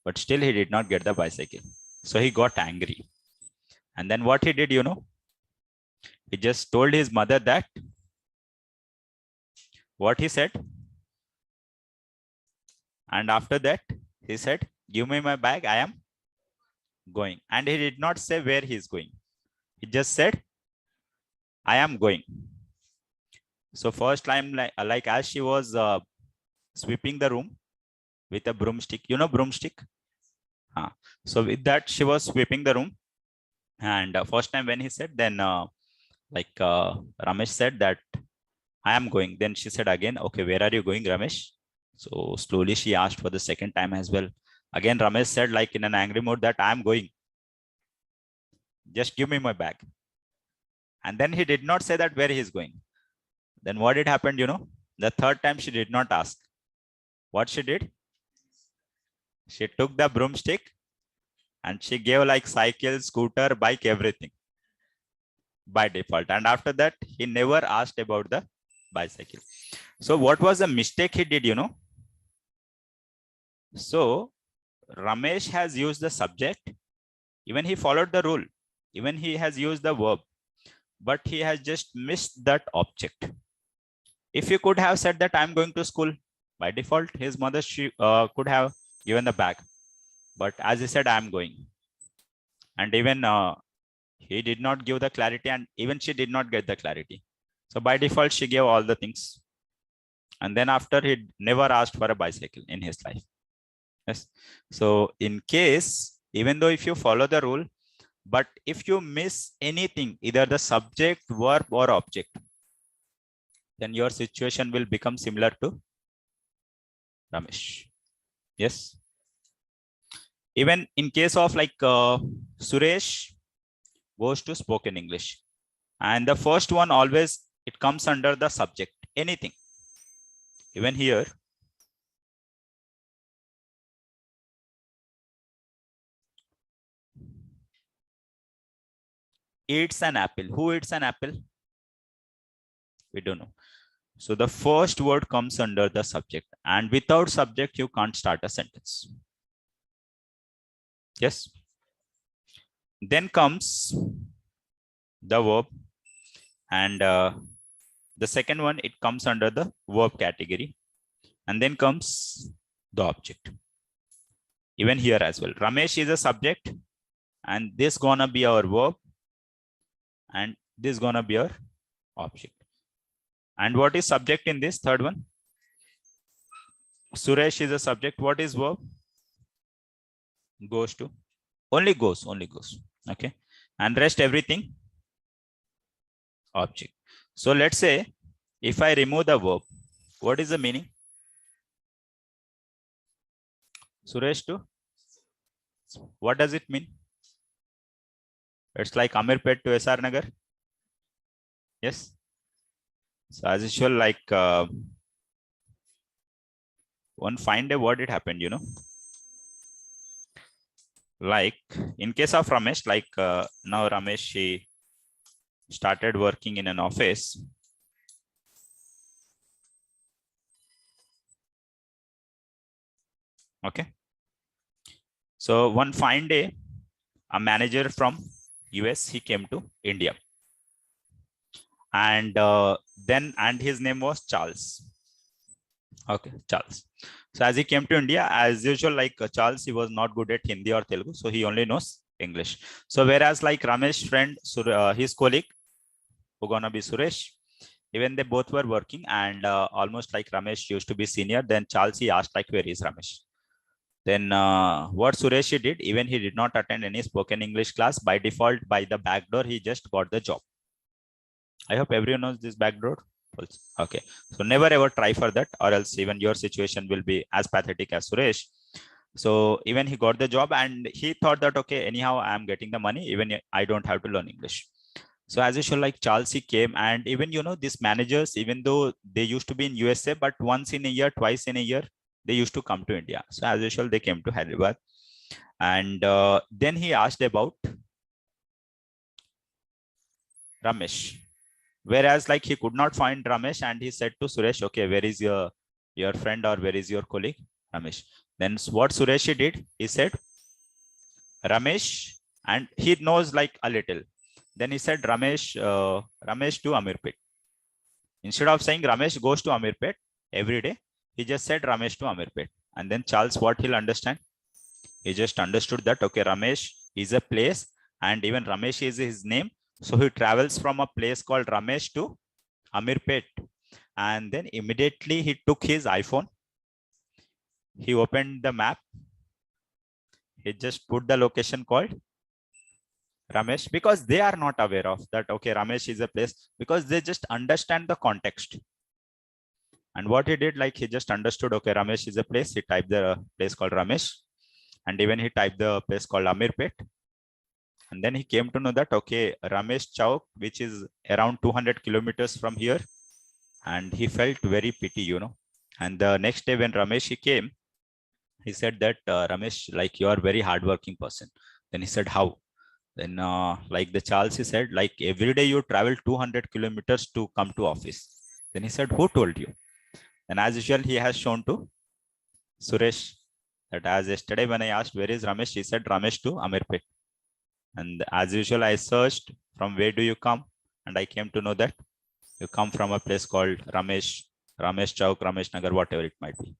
but still he did not get the bicycle. So he got angry, and then what he did, he just told his mother that, what he said, and after that he said, give me my bag, I am going. And he did not say where he is going. He just said, I am going. So first time, like as she was sweeping the room with a broomstick, broomstick. So with that, she was sweeping the room. And first time when he said, then like Ramesh said that I am going. Then she said again, okay, where are you going, Ramesh? So slowly she asked for the second time as well. Again, Ramesh said, like in an angry mood, that I am going. Just give me my bag. And then he did not say that where he is going. Then what had happened, the third time she did not ask. What she did? She took the broomstick and she gave like cycle, scooter, bike, everything by default. And after that, he never asked about the bicycle. So what was the mistake he did, So Ramesh has used the subject. Even he followed the rule. Even he has used the verb, but he has just missed that object. If he could have said that I'm going to school, by default, his mother could have given the bag. But as he said, I'm going. And even he did not give the clarity, and even she did not get the clarity. So by default, she gave all the things. And then after, he never asked for a bicycle in his life. Yes. So in case, even though if you follow the rule, but if you miss anything, either the subject, verb, or object, then your situation will become similar to Ramesh. Yes. Even in case of like Suresh goes to spoken English, and the first one always it comes under the subject, anything. Even here, eats an apple. Who eats an apple? We don't know. So the first word comes under the subject, and without subject, you can't start a sentence. Yes. Then comes the verb, and the second one, it comes under the verb category, and then comes the object. Even here as well, Ramesh is a subject, and this gonna be our verb, and this gonna be our object. And what is subject in this third one? Suresh is a subject. What is verb? Goes to. Only goes. Okay. And rest everything object. So let's say if I remove the verb, what is the meaning? Suresh to? What does it mean? It's like Amirpet to SR Nagar. Yes. So as usual, like one fine day, what it happened, like in case of Ramesh, like now Ramesh, she started working in an office. Okay. So one fine day, a manager from US, he came to India. And and his name was Charles. Okay, Charles. So as he came to India, as usual, like Charles, he was not good at Hindi or Telugu, so he only knows English. So whereas like Ramesh friend, his colleague, who gonna be Suresh, even they both were working, and almost like Ramesh used to be senior. Then Charles, he asked like, where is Ramesh? Then what Suresh did, even he did not attend any spoken English class. By default, by the back door, he just got the job. I hope everyone knows this back door. Okay, so never ever try for that, or else even your situation will be as pathetic as Suresh. So even he got the job, and he thought that, okay, anyhow, I am getting the money, even I don't have to learn English. So as usual, like Charles, he came, and even, these managers, even though they used to be in USA, but once in a year, twice in a year, they used to come to India. So as usual, they came to Hyderabad. And then he asked about Ramesh. Whereas like he could not find Ramesh, and he said to Suresh, okay, where is your friend, or where is your colleague, Ramesh? Then what Suresh did, he said, Ramesh, and he knows like a little. Then he said, Ramesh to Amirpet. Instead of saying Ramesh goes to Amirpet every day, he just said Ramesh to Amirpet. And then Charles, what he'll understand? He just understood that, okay, Ramesh is a place, and even Ramesh is his name. So he travels from a place called Ramesh to Amirpet. And then immediately he took his iPhone. He opened the map. He just put the location called Ramesh, because they are not aware of that, okay, Ramesh is a place, because they just understand the context. And what he did, like he just understood, okay, Ramesh is a place. He typed the place called Ramesh, and even he typed the place called Amirpet. And then he came to know that, okay, Ramesh Chowk, which is around 200 kilometers from here. And he felt very pity, And the next day when Ramesh he came, he said that, Ramesh, like you are a very hardworking person. Then he said, how? Then like the Charles, he said, like every day you travel 200 kilometers to come to office. Then he said, who told you? And as usual, he has shown to Suresh. That as yesterday when I asked where is Ramesh, she said Ramesh to Amirpet. And as usual, I searched from where do you come, and I came to know that you come from a place called Ramesh Chowk, Ramesh Nagar, whatever it might be.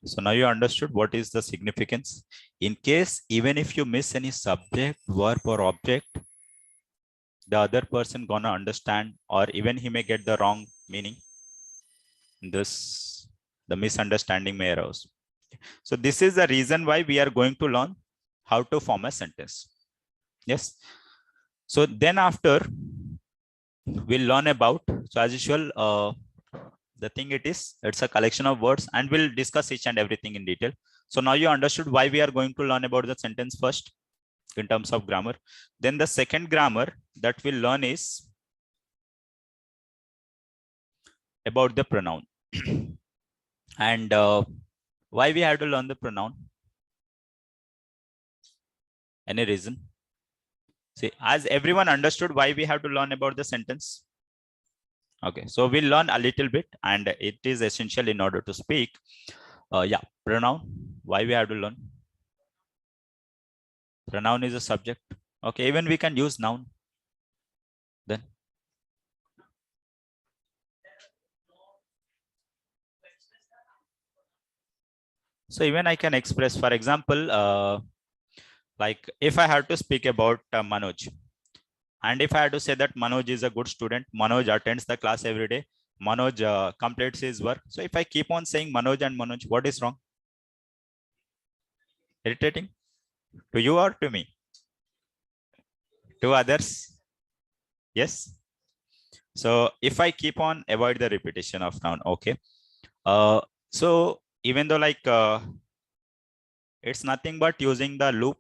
So now you understood what is the significance. In case, even if you miss any subject, verb or object, the other person gonna understand, or even he may get the wrong meaning. The misunderstanding may arise. So this is the reason why we are going to learn how to form a sentence. Yes. So then after we'll learn about, so as usual, the thing it's a collection of words, and we'll discuss each and everything in detail. So now you understood why we are going to learn about the sentence first in terms of grammar. Then the second grammar that we'll learn is about the pronoun. And why we have to learn the pronoun? Any reason? See, as everyone understood why we have to learn about the sentence. Okay, so we'll learn a little bit, and it is essential in order to speak. Yeah, pronoun. Why we have to learn? Pronoun is a subject. Okay, even we can use noun. Then so even I can express, for example, like if I have to speak about Manoj, and if I had to say that Manoj is a good student, Manoj attends the class every day, Manoj completes his work. So if I keep on saying Manoj and Manoj, what is wrong? Irritating to you or to me? To others? Yes. So if I keep on avoid the repetition of noun, okay. So even though it's nothing but using the loop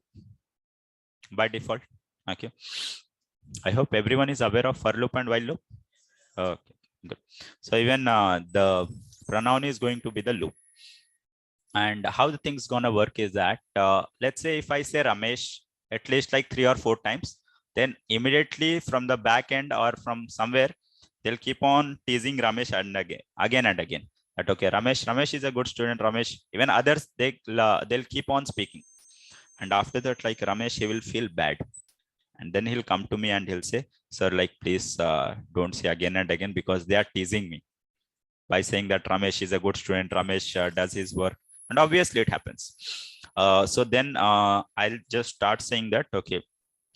by default. Okay. I hope everyone is aware of for loop and while loop. Okay, good. So even the pronoun is going to be the loop. And how the thing's gonna work is that let's say if I say Ramesh at least like 3 or 4 times, then immediately from the back end or from somewhere they'll keep on teasing Ramesh and again and again. That okay, Ramesh is a good student. Ramesh, even others they'll keep on speaking, and after that, like Ramesh, he will feel bad, and then he'll come to me and he'll say, "Sir, like please don't say again and again because they are teasing me by saying that Ramesh is a good student. Ramesh does his work." And obviously it happens. So then I'll just start saying that, okay,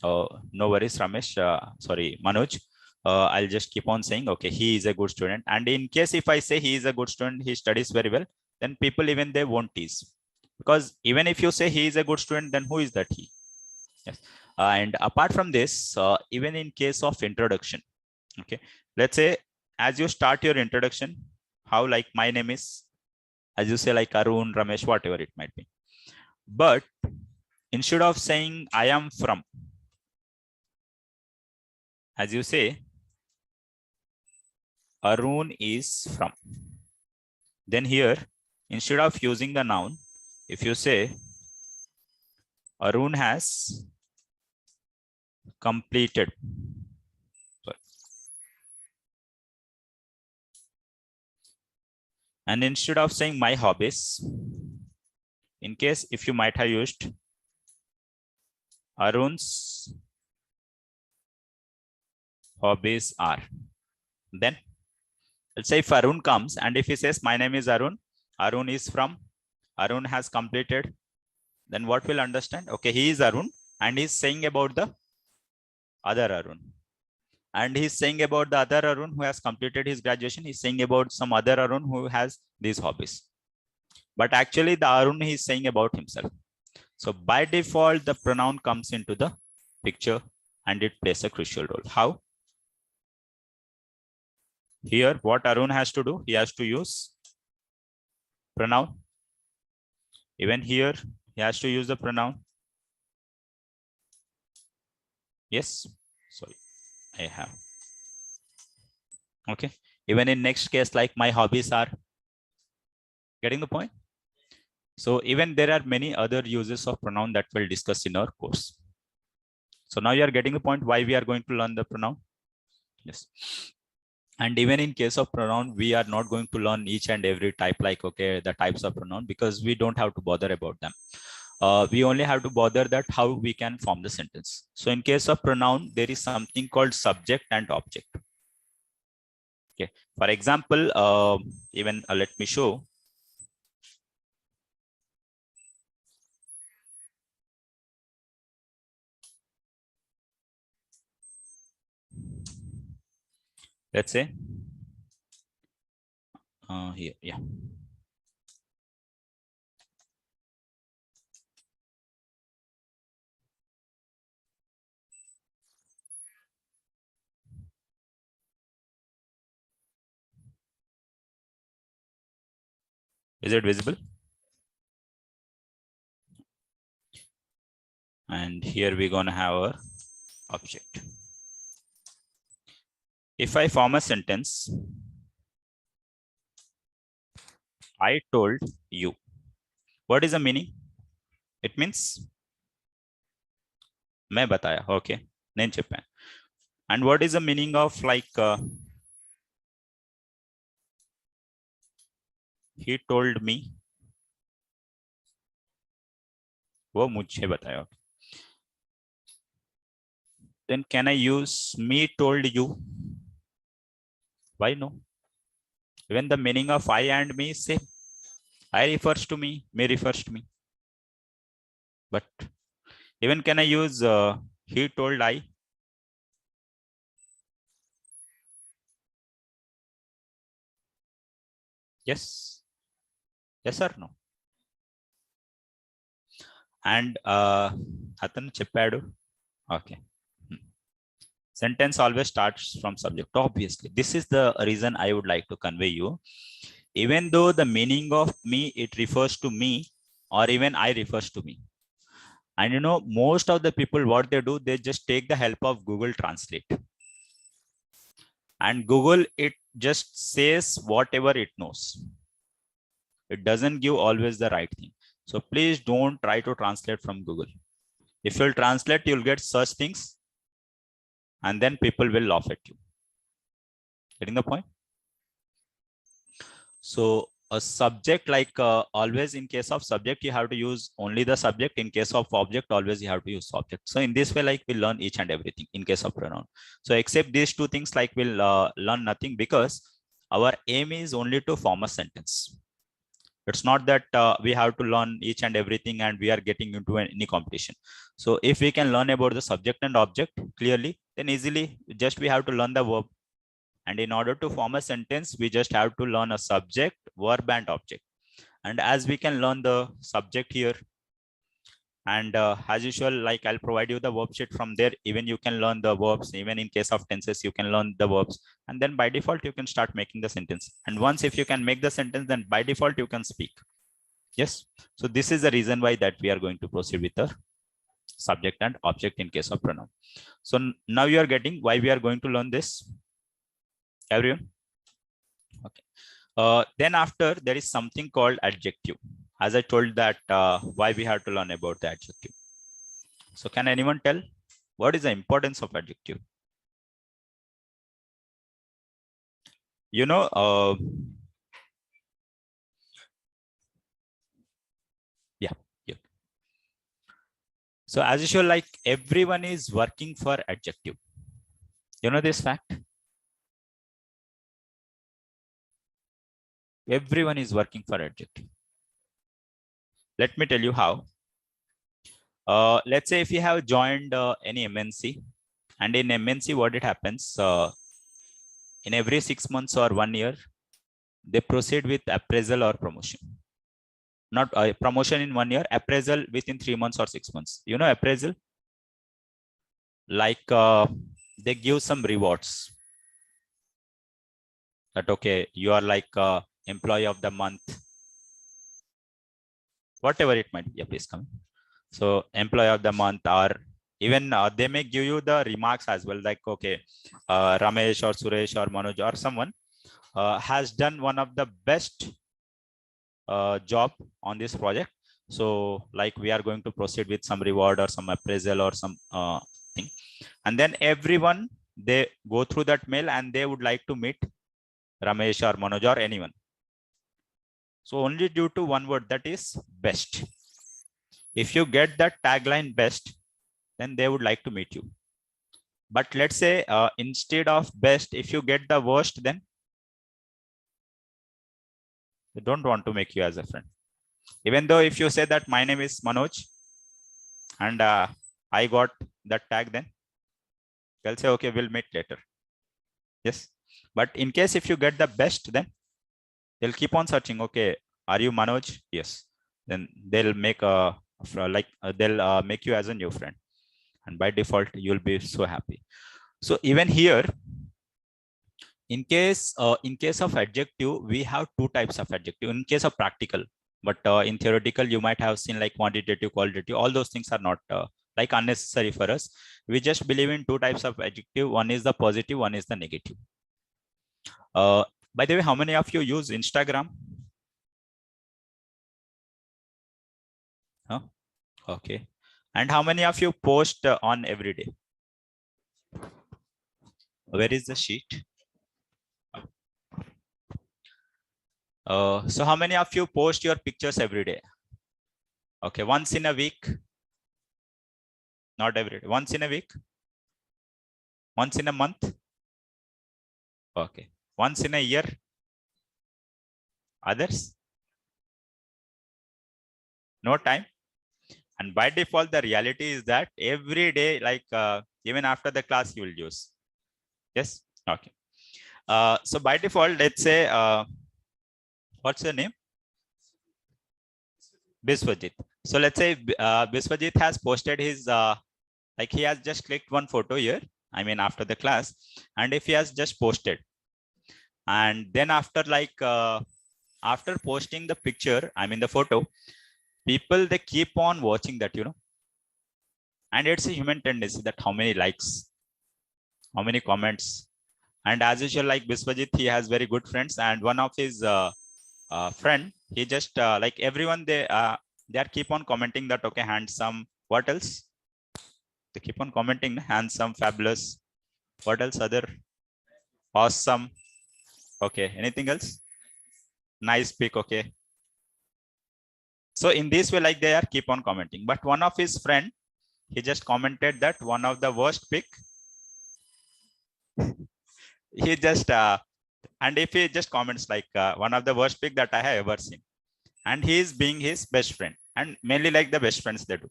no worries, Ramesh, sorry, Manoj. I'll just keep on saying, okay, he is a good student. And in case if I say he is a good student, he studies very well, then people even they won't tease. Because even if you say he is a good student, then who is that he? Yes. And apart from this, even in case of introduction, okay, let's say as you start your introduction, how like my name is, as you say like Arun, Ramesh, whatever it might be. But instead of saying I am from, as you say, Arun is from. Then here, instead of using the noun, if you say Arun has completed. Sorry. And instead of saying my hobbies, in case if you might have used Arun's hobbies are, then let's say if Arun comes and if he says my name is Arun, Arun is from, Arun has completed, then what will understand? Okay, he is Arun and he's saying about the other Arun. And he's saying about the other Arun who has completed his graduation. He's saying about some other Arun who has these hobbies. But actually the Arun he's saying about himself. So by default, the pronoun comes into the picture and it plays a crucial role. How? Here, what Arun has to do, he has to use pronoun. Even here, he has to use the pronoun. Yes, sorry, I have. Okay, even in next case, like my hobbies are, getting the point? So even there are many other uses of pronoun that we'll discuss in our course. So now you are getting the point why we are going to learn the pronoun. Yes. And even in case of pronoun, we are not going to learn each and every type, like, okay, the types of pronoun, because we don't have to bother about them. We only have to bother that how we can form the sentence. So in case of pronoun, there is something called subject and object. Okay. For example, even let me show. Let's say here, yeah. Is it visible? And here we're gonna have our object. If I form a sentence, I told you. What is the meaning? It means मैं बताया. Okay. నేను చెప్పాను. And what is the meaning of like he told me? वो मुझे बताया. Then can I use me told you? Why no? When the meaning of I and me is same. I refers to me refers to me. But even can I use he told I? Yes. Yes or no? And అతను చెప్పాడు. Okay. Sentence always starts from subject. Obviously, this is the reason I would like to convey you. Even though the meaning of me, it refers to me, or even I refers to me. And you know, most of the people, what they do, they just take the help of Google Translate. And Google, it just says whatever it knows. It doesn't give always the right thing. So please don't try to translate from Google. If you'll translate, you'll get such things, and then people will laugh at you. Getting the point? So a subject, like always in case of subject, you have to use only the subject. In case of object, always you have to use object. So in this way, like we learn each and everything in case of pronoun. So except these two things, like we'll learn nothing, because our aim is only to form a sentence. It's not that we have to learn each and everything and we are getting into any competition. So if we can learn about the subject and object clearly, then easily just we have to learn the verb. And in order to form a sentence, we just have to learn a subject, verb, and object. And as we can learn the subject here, and as usual, like I'll provide you the verb sheet from there. Even you can learn the verbs. Even in case of tenses, you can learn the verbs. And then by default, you can start making the sentence. And once if you can make the sentence, then by default, you can speak. Yes. So this is the reason why that we are going to proceed with the subject and object in case of pronoun. So now you are getting why we are going to learn this. Everyone? Okay. Then after, there is something called adjective. As I told that why we have to learn about the adjective. So can anyone tell what is the importance of adjective? You know, yeah. So as usual, like everyone is working for adjective. You know this fact? Everyone is working for adjective. Let me tell you how. Let's say if you have joined any MNC, and in MNC, what it happens, in every 6 months or 1 year, they proceed with appraisal or promotion. Not promotion in 1 year, appraisal within 3 months or 6 months. You know appraisal? Like they give some rewards. That okay, you are like employee of the month. Whatever it might be, yeah, please come. So employee of the month, or even they may give you the remarks as well, like okay, Ramesh or Suresh or Manoj or someone has done one of the best job on this project. So like we are going to proceed with some reward or some appraisal or some thing. And then everyone they go through that mail and they would like to meet Ramesh or Manoj or anyone. So only due to one word, that is best. If you get that tagline best, then they would like to meet you. But let's say instead of best, if you get the worst, then they don't want to make you as a friend. Even though if you say that my name is Manoj and I got that tag, then they'll say, okay, we'll meet later. Yes. But in case if you get the best, then they'll keep on searching. Okay, are you Manoj? Yes. Then they'll make they'll make you as a new friend, and by default you'll be so happy. So even here, in case of adjective, we have two types of adjective. In case of practical, but in theoretical, you might have seen like quantitative, qualitative. All those things are not like unnecessary for us. We just believe in two types of adjective. One is the positive, one is the negative. By the way, how many of you use Instagram? Huh? Okay. And how many of you post on every day? Where is the sheet? So how many of you post your pictures every day? Okay, once in a week? Not every day. Once in a week? Once in a month? Okay. Once in a year? Others? No time? And by default, the reality is that every day, like even after the class, you will use. Yes? Okay. So by default, let's say, what's your name? Biswajit. So let's say Biswajit has posted his, like he has just clicked one photo here. I mean, after the class. And if he has just posted, and then after like, after posting the picture, I mean the photo, people, they keep on watching that, and it's a human tendency that how many likes, how many comments. And as usual, like Biswajit, he has very good friends, and one of his friend, he just like everyone, they are keep on commenting that, okay, handsome, what else, they keep on commenting, handsome, fabulous, what else, other, awesome, okay, anything else, nice pic, okay. So in this way, like they are keep on commenting, but one of his friend, he just commented that one of the worst pic. He just and if he just comments like one of the worst pic that I have ever seen, and he is being his best friend, and mainly like the best friends they do.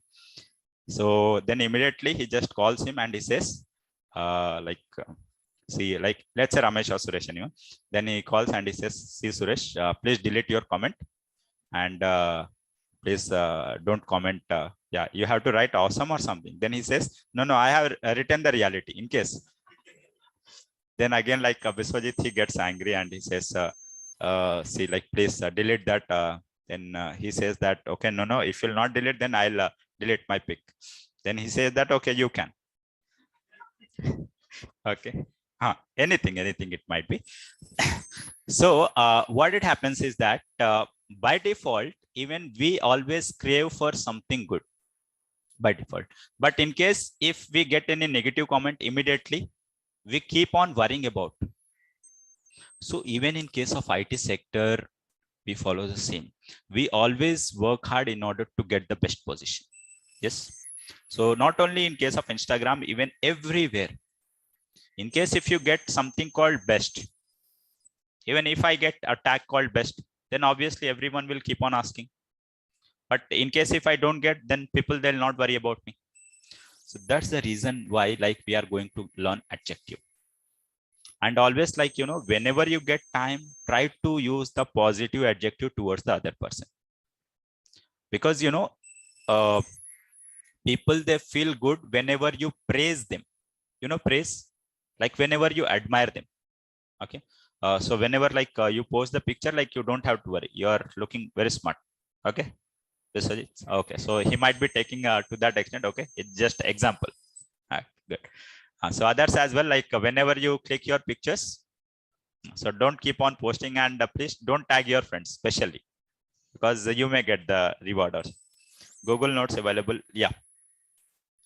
So then immediately he just calls him and he says, see, like let's say Ramesh or Suresh, anyone. Then he calls and he says, see Suresh, please delete your comment, and please don't comment. Yeah, you have to write awesome or something. Then he says, no, I have written the reality in case. Then again, like Biswajit, he gets angry and he says, see, like please delete that. Then he says that, okay, no, if you'll not delete, then I'll delete my pic. Then he says that, okay, you can. Okay, anything it might be. So what it happens is that by default, even we always crave for something good by default. But in case if we get any negative comment, immediately we keep on worrying about. So even in case of IT sector, we follow the same. We always work hard in order to get the best position. Yes. So not only in case of Instagram, even everywhere. In case if you get something called best, even if I get a tag called best, then obviously everyone will keep on asking. But in case if I don't get, then people, they'll not worry about me. So that's the reason why like we are going to learn adjective. And always like, whenever you get time, try to use the positive adjective towards the other person. Because, people, they feel good whenever you praise them, praise, like whenever you admire them. Okay. So whenever like you post the picture, like you don't have to worry. You're looking very smart. Okay. Okay. So he might be taking to that extent. Okay. It's just example. Good. So others as well, like whenever you click your pictures, so don't keep on posting, and please don't tag your friends, especially because you may get the reward also. Google Notes available. Yeah,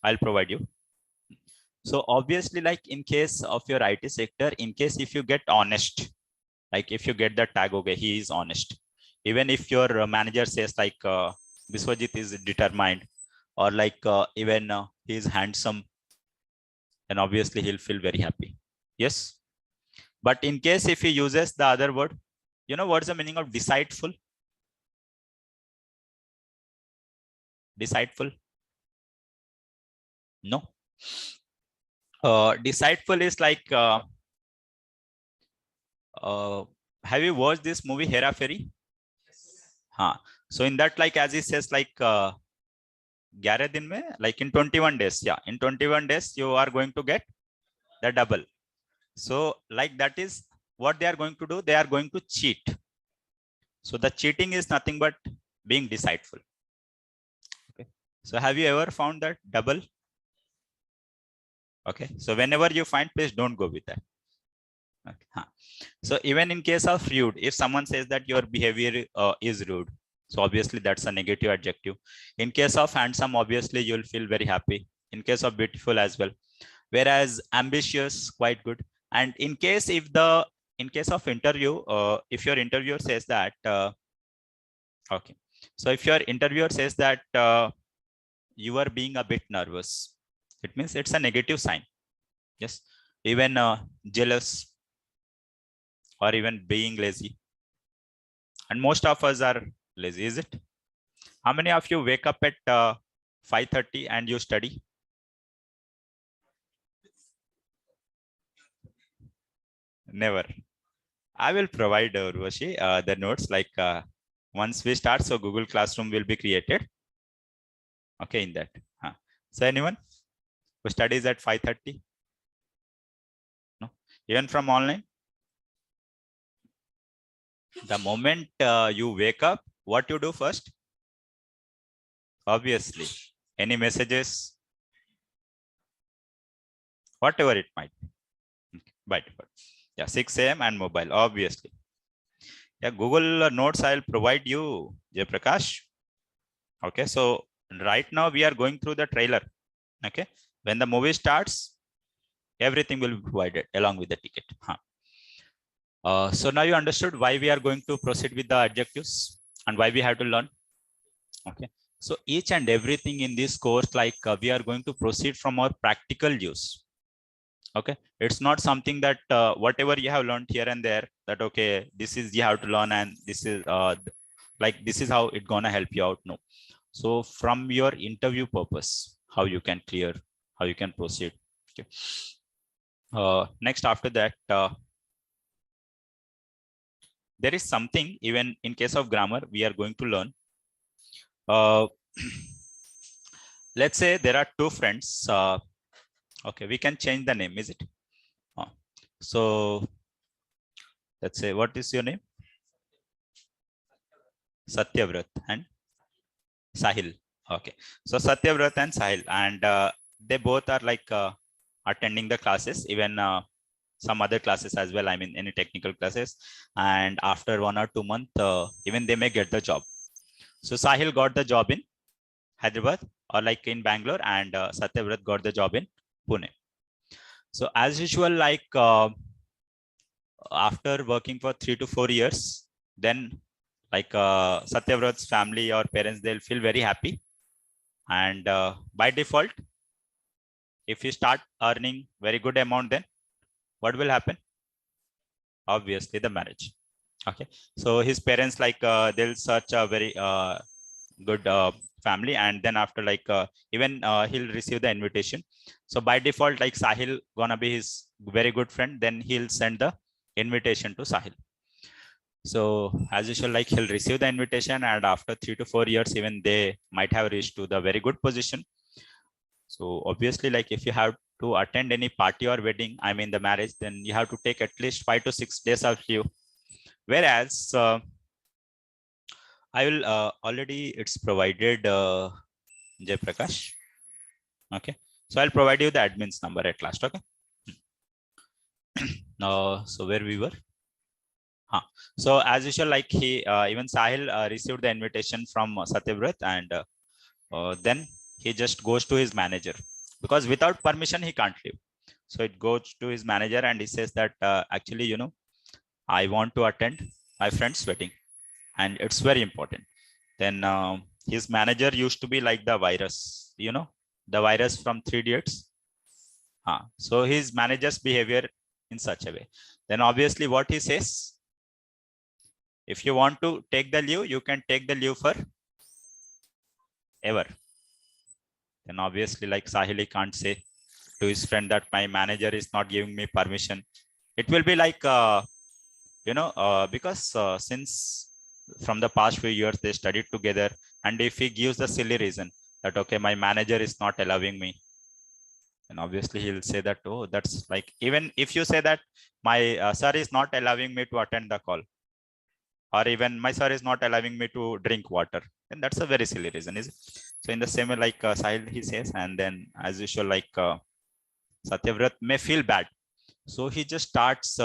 I'll provide you. So obviously, like in case of your IT sector, in case if you get honest, like if you get the tag, okay, he is honest. Even if your manager says like Biswajit is determined, or like even he is handsome, then obviously he'll feel very happy. Yes. But in case if he uses the other word, you know what's the meaning of deceitful? Deceitful? No. Deceitful is like, have you watched this movie Hera Fairy? Huh. So in that, like as he says, like 11 दिन में, like in 21 days, yeah, in 21 days you are going to get the double. So like that is what they are going to do. They are going to cheat. So the cheating is nothing but being deceitful. Okay. So have you ever found that double? Okay. So whenever you find, please don't go with that. Okay. Huh. So even in case of rude, if someone says that your behavior is rude, so obviously that's a negative adjective. In case of handsome, obviously you'll feel very happy. In case of beautiful as well. Whereas ambitious, quite good. And in case of interview, if your interviewer says that, okay. So if your interviewer says that you are being a bit nervous, it means it's a negative sign. Yes. Even jealous, or even being lazy. And most of us are lazy, is it? How many of you wake up at 5:30 and you study? Never. I will provide Urvashi the notes, like once we start, so Google Classroom will be created. Okay, in that. So anyone who studies at 5:30? No. Even from online? The moment you wake up, what you do first? Obviously, any messages, whatever it might be. Okay, by default. Yeah, 6 a.m. and mobile, obviously. Yeah, Google Notes I'll provide you, Jay Prakash. Okay, so right now we are going through the trailer. Okay, when the movie starts, everything will be provided along with the ticket. So now you understood why we are going to proceed with the adjectives and why we have to learn. Okay, so each and everything in this course, like we are going to proceed from our practical use. Okay, it's not something that whatever you have learned here and there, that okay, this is you have to learn and this is like this is how it gonna help you out. No. So from your interview purpose, how you can clear, how you can proceed. Okay. Next after that, there is something even in case of grammar we are going to learn. Let's say there are two friends. Okay, we can change the name, is it? So let's say, what is your name? Satyavrat and Sahil. Okay, so Satyavrat and Sahil, and they both are like attending the classes, even some other classes as well. I mean, any technical classes. And after 1 or 2 months, even they may get the job. So Sahil got the job in Hyderabad or like in Bangalore, and Satyavrat got the job in Pune. So as usual, like after working for 3 to 4 years, then like Satyavrat's family or parents, they'll feel very happy. And by default, if you start earning very good amount, then what will happen? Obviously the marriage. Okay, so his parents, like they'll search a very good family, and then after like even he'll receive the invitation. So by default, like Sahil gonna be his very good friend, then he'll send the invitation to Sahil. So as usual, like he'll receive the invitation, and after 3 to 4 years, even they might have reached to the very good position. So obviously, like if you have to attend any party or wedding, I mean the marriage, then you have to take at least 5 to 6 days of leave. Whereas I will already, it's provided Jay Prakash. Okay, so I'll provide you the admin's number at last. Okay. So where we were? So as usual, like he even Sahil received the invitation from Satyavrat, and then he just goes to his manager. because without permission he can't leave. So it goes to his manager and he says that actually, I want to attend my friend's wedding and it's very important. Then his manager used to be like the virus, the virus from 3 Idiots. So his manager's behavior in such a way. Then obviously what he says, if you want to take the leave, you can take the leave for ever. Then obviously like Sahili can't say to his friend that my manager is not giving me permission. It will be like, because since from the past few years they studied together, and if he gives the silly reason that, okay, my manager is not allowing me, and obviously he'll say that, oh, that's like, even if you say that my sir is not allowing me to attend the call, or even my sir is not allowing me to drink water, then that's a very silly reason, is it? So in the same way, like Sahil, he says, and then as usual, like Satyavrat may feel bad. So he just starts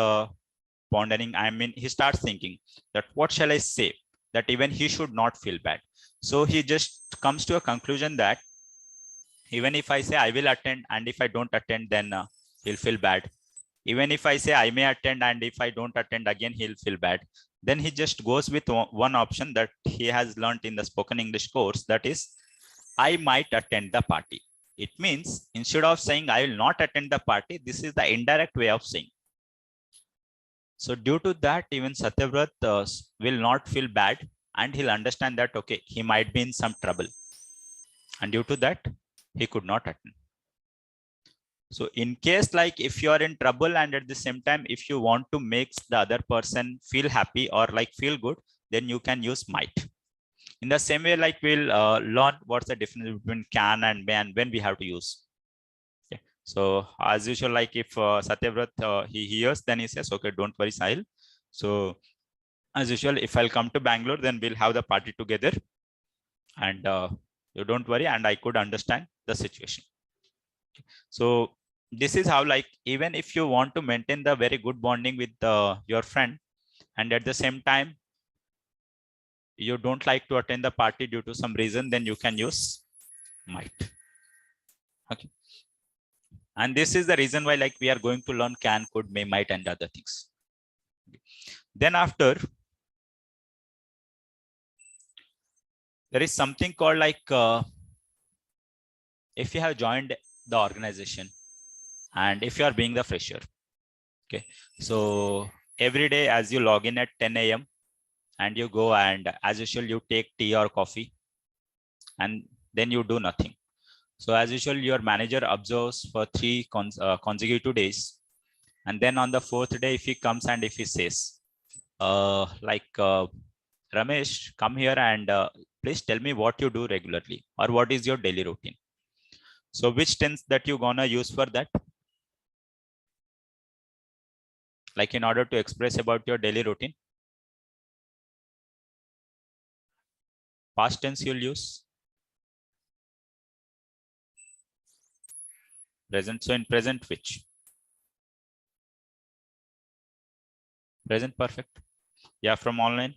pondering. I mean, he starts thinking that what shall I say that even he should not feel bad. So he just comes to a conclusion that even if I say I will attend, and if I don't attend, then he'll feel bad. Even if I say I may attend, and if I don't attend again, he'll feel bad. Then he just goes with one option that he has learned in the spoken English course, that is, I might attend the party. It means instead of saying I will not attend the party, this is the indirect way of saying. So due to that, even Satyavrat will not feel bad, and he'll understand that, okay, he might be in some trouble. And due to that, he could not attend. So in case like if you are in trouble, and at the same time, if you want to make the other person feel happy or like feel good, then you can use might. In the same way, like we'll learn what's the difference between can and may and when we have to use. Okay. So as usual, like if Satyavrat, he hears, then he says, okay, don't worry, Sahil. So as usual, if I'll come to Bangalore, then we'll have the party together, and you don't worry, and I could understand the situation. So this is how, like, even if you want to maintain the very good bonding with your friend, and at the same time you don't like to attend the party due to some reason, then you can use might. Okay. And this is the reason why, like, we are going to learn can, could, may, might, and other things. Then after, there is something called like if you have joined the organization, and if you are being the fresher. Okay. So every day as you log in at 10 a.m. and you go, and as usual, you take tea or coffee, and then you do nothing. So as usual, your manager observes for 3 consecutive days. And then on the 4th day, if he comes and if he says, Ramesh, come here and please tell me what you do regularly, or what is your daily routine. So which tense that you gonna use for that? Like in order to express about your daily routine, past tense you'll use. Present. So in present, which? Present perfect. Yeah, from online.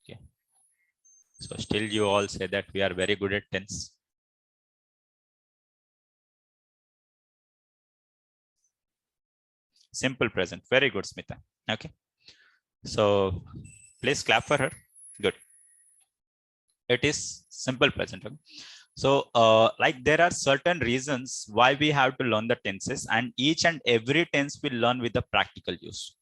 Okay. So still you all say that we are very good at tense. Simple present. Very good, Smita. Okay. So please clap for her. Good. It is simple present. Okay? So like there are certain reasons why we have to learn the tenses, and each and every tense we learn with the practical use.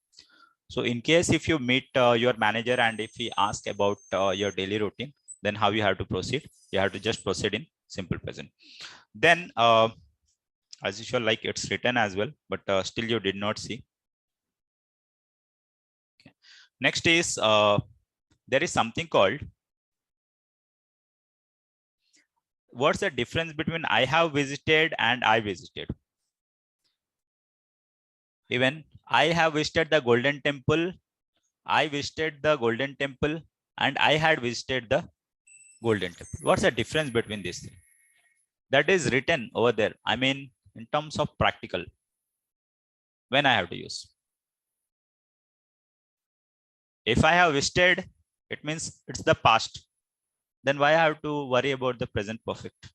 So in case if you meet your manager and if he asks about your daily routine, then how you have to proceed? You have to just proceed in simple present. Then as usual, like it's written as well, but still you did not see. Okay. Next is there is something called, what's the difference between I have visited and I visited? Even I have visited the Golden Temple, I visited the Golden Temple, and I had visited the Golden Temple. What's the difference between these three? That is written over there. I mean, in terms of practical, when I have to use. If I have visited, it means it's the past. then why I have to worry about the present perfect?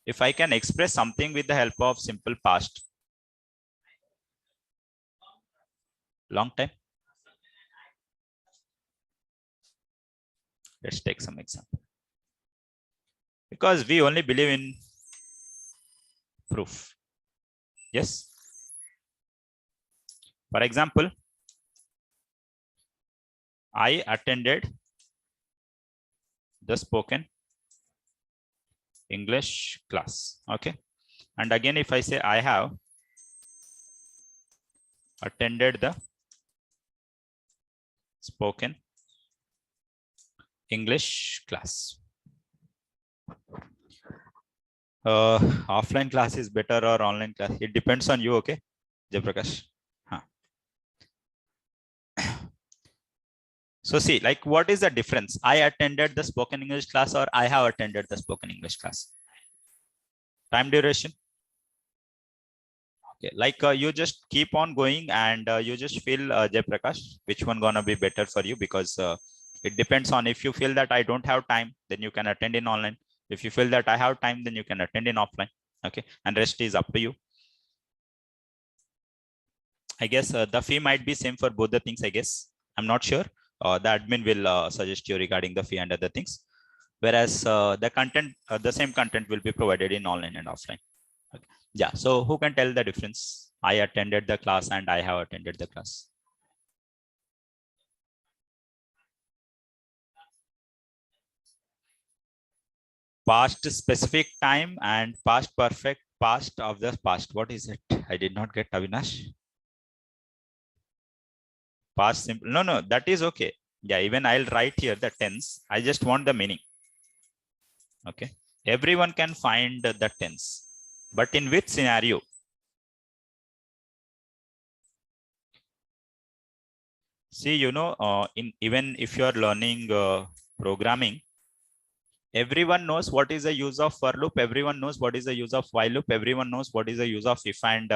If I can express something with the help of simple past, long time. Let's take some example. Because we only believe in proof. Yes. For example, I attended the spoken English class. Okay. And again, if I say I have attended the spoken English class. Offline class is better or online class? It depends on you. Okay, Jayaprakash. Huh. So see, like, what is the difference? I attended the spoken English class or I have attended the spoken English class? Time duration. Okay, like you just keep on going and you just feel Jayaprakash, which one gonna be better for you? Because it depends on, if you feel that I don't have time, then you can attend in online. If you feel that I have time, then you can attend in offline. Okay, and rest is up to you. I guess the fee might be same for both the things. I guess I'm not sure. The admin will suggest you regarding the fee and other things. Whereas the content, the same content will be provided in online and offline. Okay. Yeah. So who can tell the difference? I attended the class and I have attended the class. Past specific time and past perfect, past of the past. What is it? I did not get, Avinash. Past simple. No, that is okay. Yeah, even I'll write here the tense. I just want the meaning. Okay. Everyone can find the tense, but in which scenario? See, even if you are learning programming, everyone knows what is the use of for loop. Everyone knows what is the use of while loop. Everyone knows what is the use of if and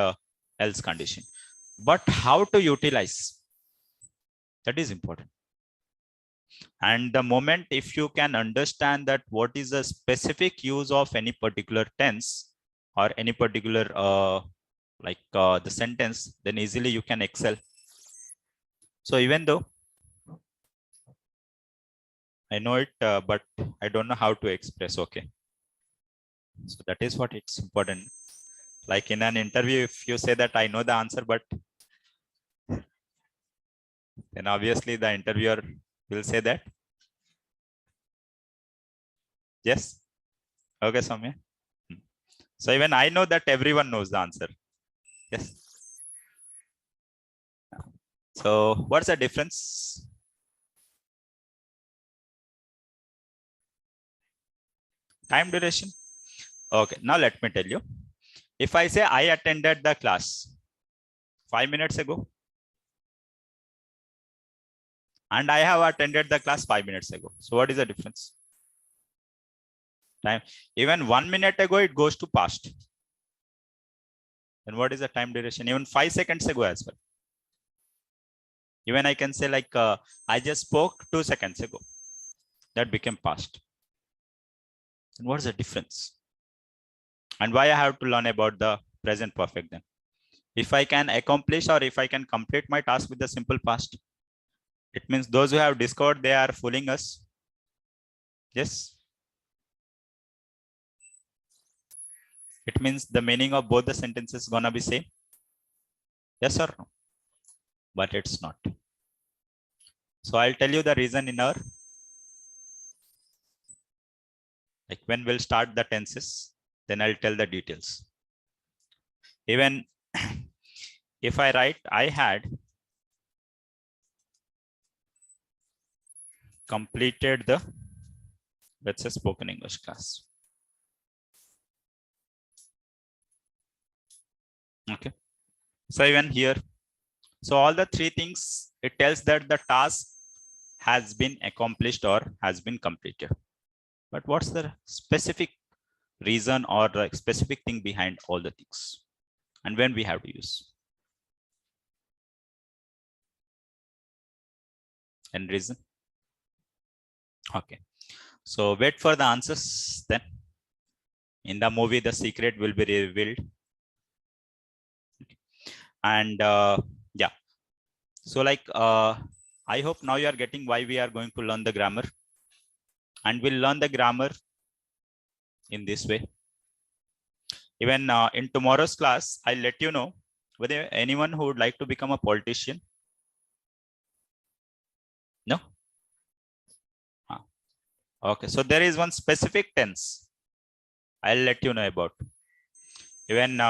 else condition. But how to utilize? That is important. And the moment, if you can understand that what is the specific use of any particular tense or any particular the sentence, then easily you can excel. So even though I know it, but I don't know how to express. Okay. So that is what it's important. Like in an interview, if you say that I know the answer, but then obviously the interviewer will say that. Yes. Okay, Soumya. So even I know that everyone knows the answer. Yes. So what's the difference? Time duration. Okay. Now let me tell you. If I say I attended the class 5 minutes ago, and I have attended the class 5 minutes ago. So what is the difference? Time. Even 1 minute ago, it goes to past. And what is the time duration? Even 5 seconds ago as well. Even I can say like, I just spoke 2 seconds ago. That became past. And what is the difference? And why I have to learn about the present perfect then? If I can accomplish or if I can complete my task with the simple past, it means those who have discovered, they are fooling us. Yes. It means the meaning of both the sentences is gonna be same. Yes or no? But it's not. So I'll tell you the reason in our, like when we'll start the tenses, then I'll tell the details. Even if I write, I had completed the, let's say, spoken English class. Okay. So even here, so all the three things, it tells that the task has been accomplished or has been completed. But what's the specific reason or the specific thing behind all the things? And when we have to use? Any reason? Okay. So wait for the answers then. In the movie, the secret will be revealed. And yeah. So like, I hope now you are getting why we are going to learn the grammar. And we'll learn the grammar in this way. Even in tomorrow's class, I'll let you know whether anyone who would like to become a politician. No? Okay, so there is one specific tense I'll let you know about. Even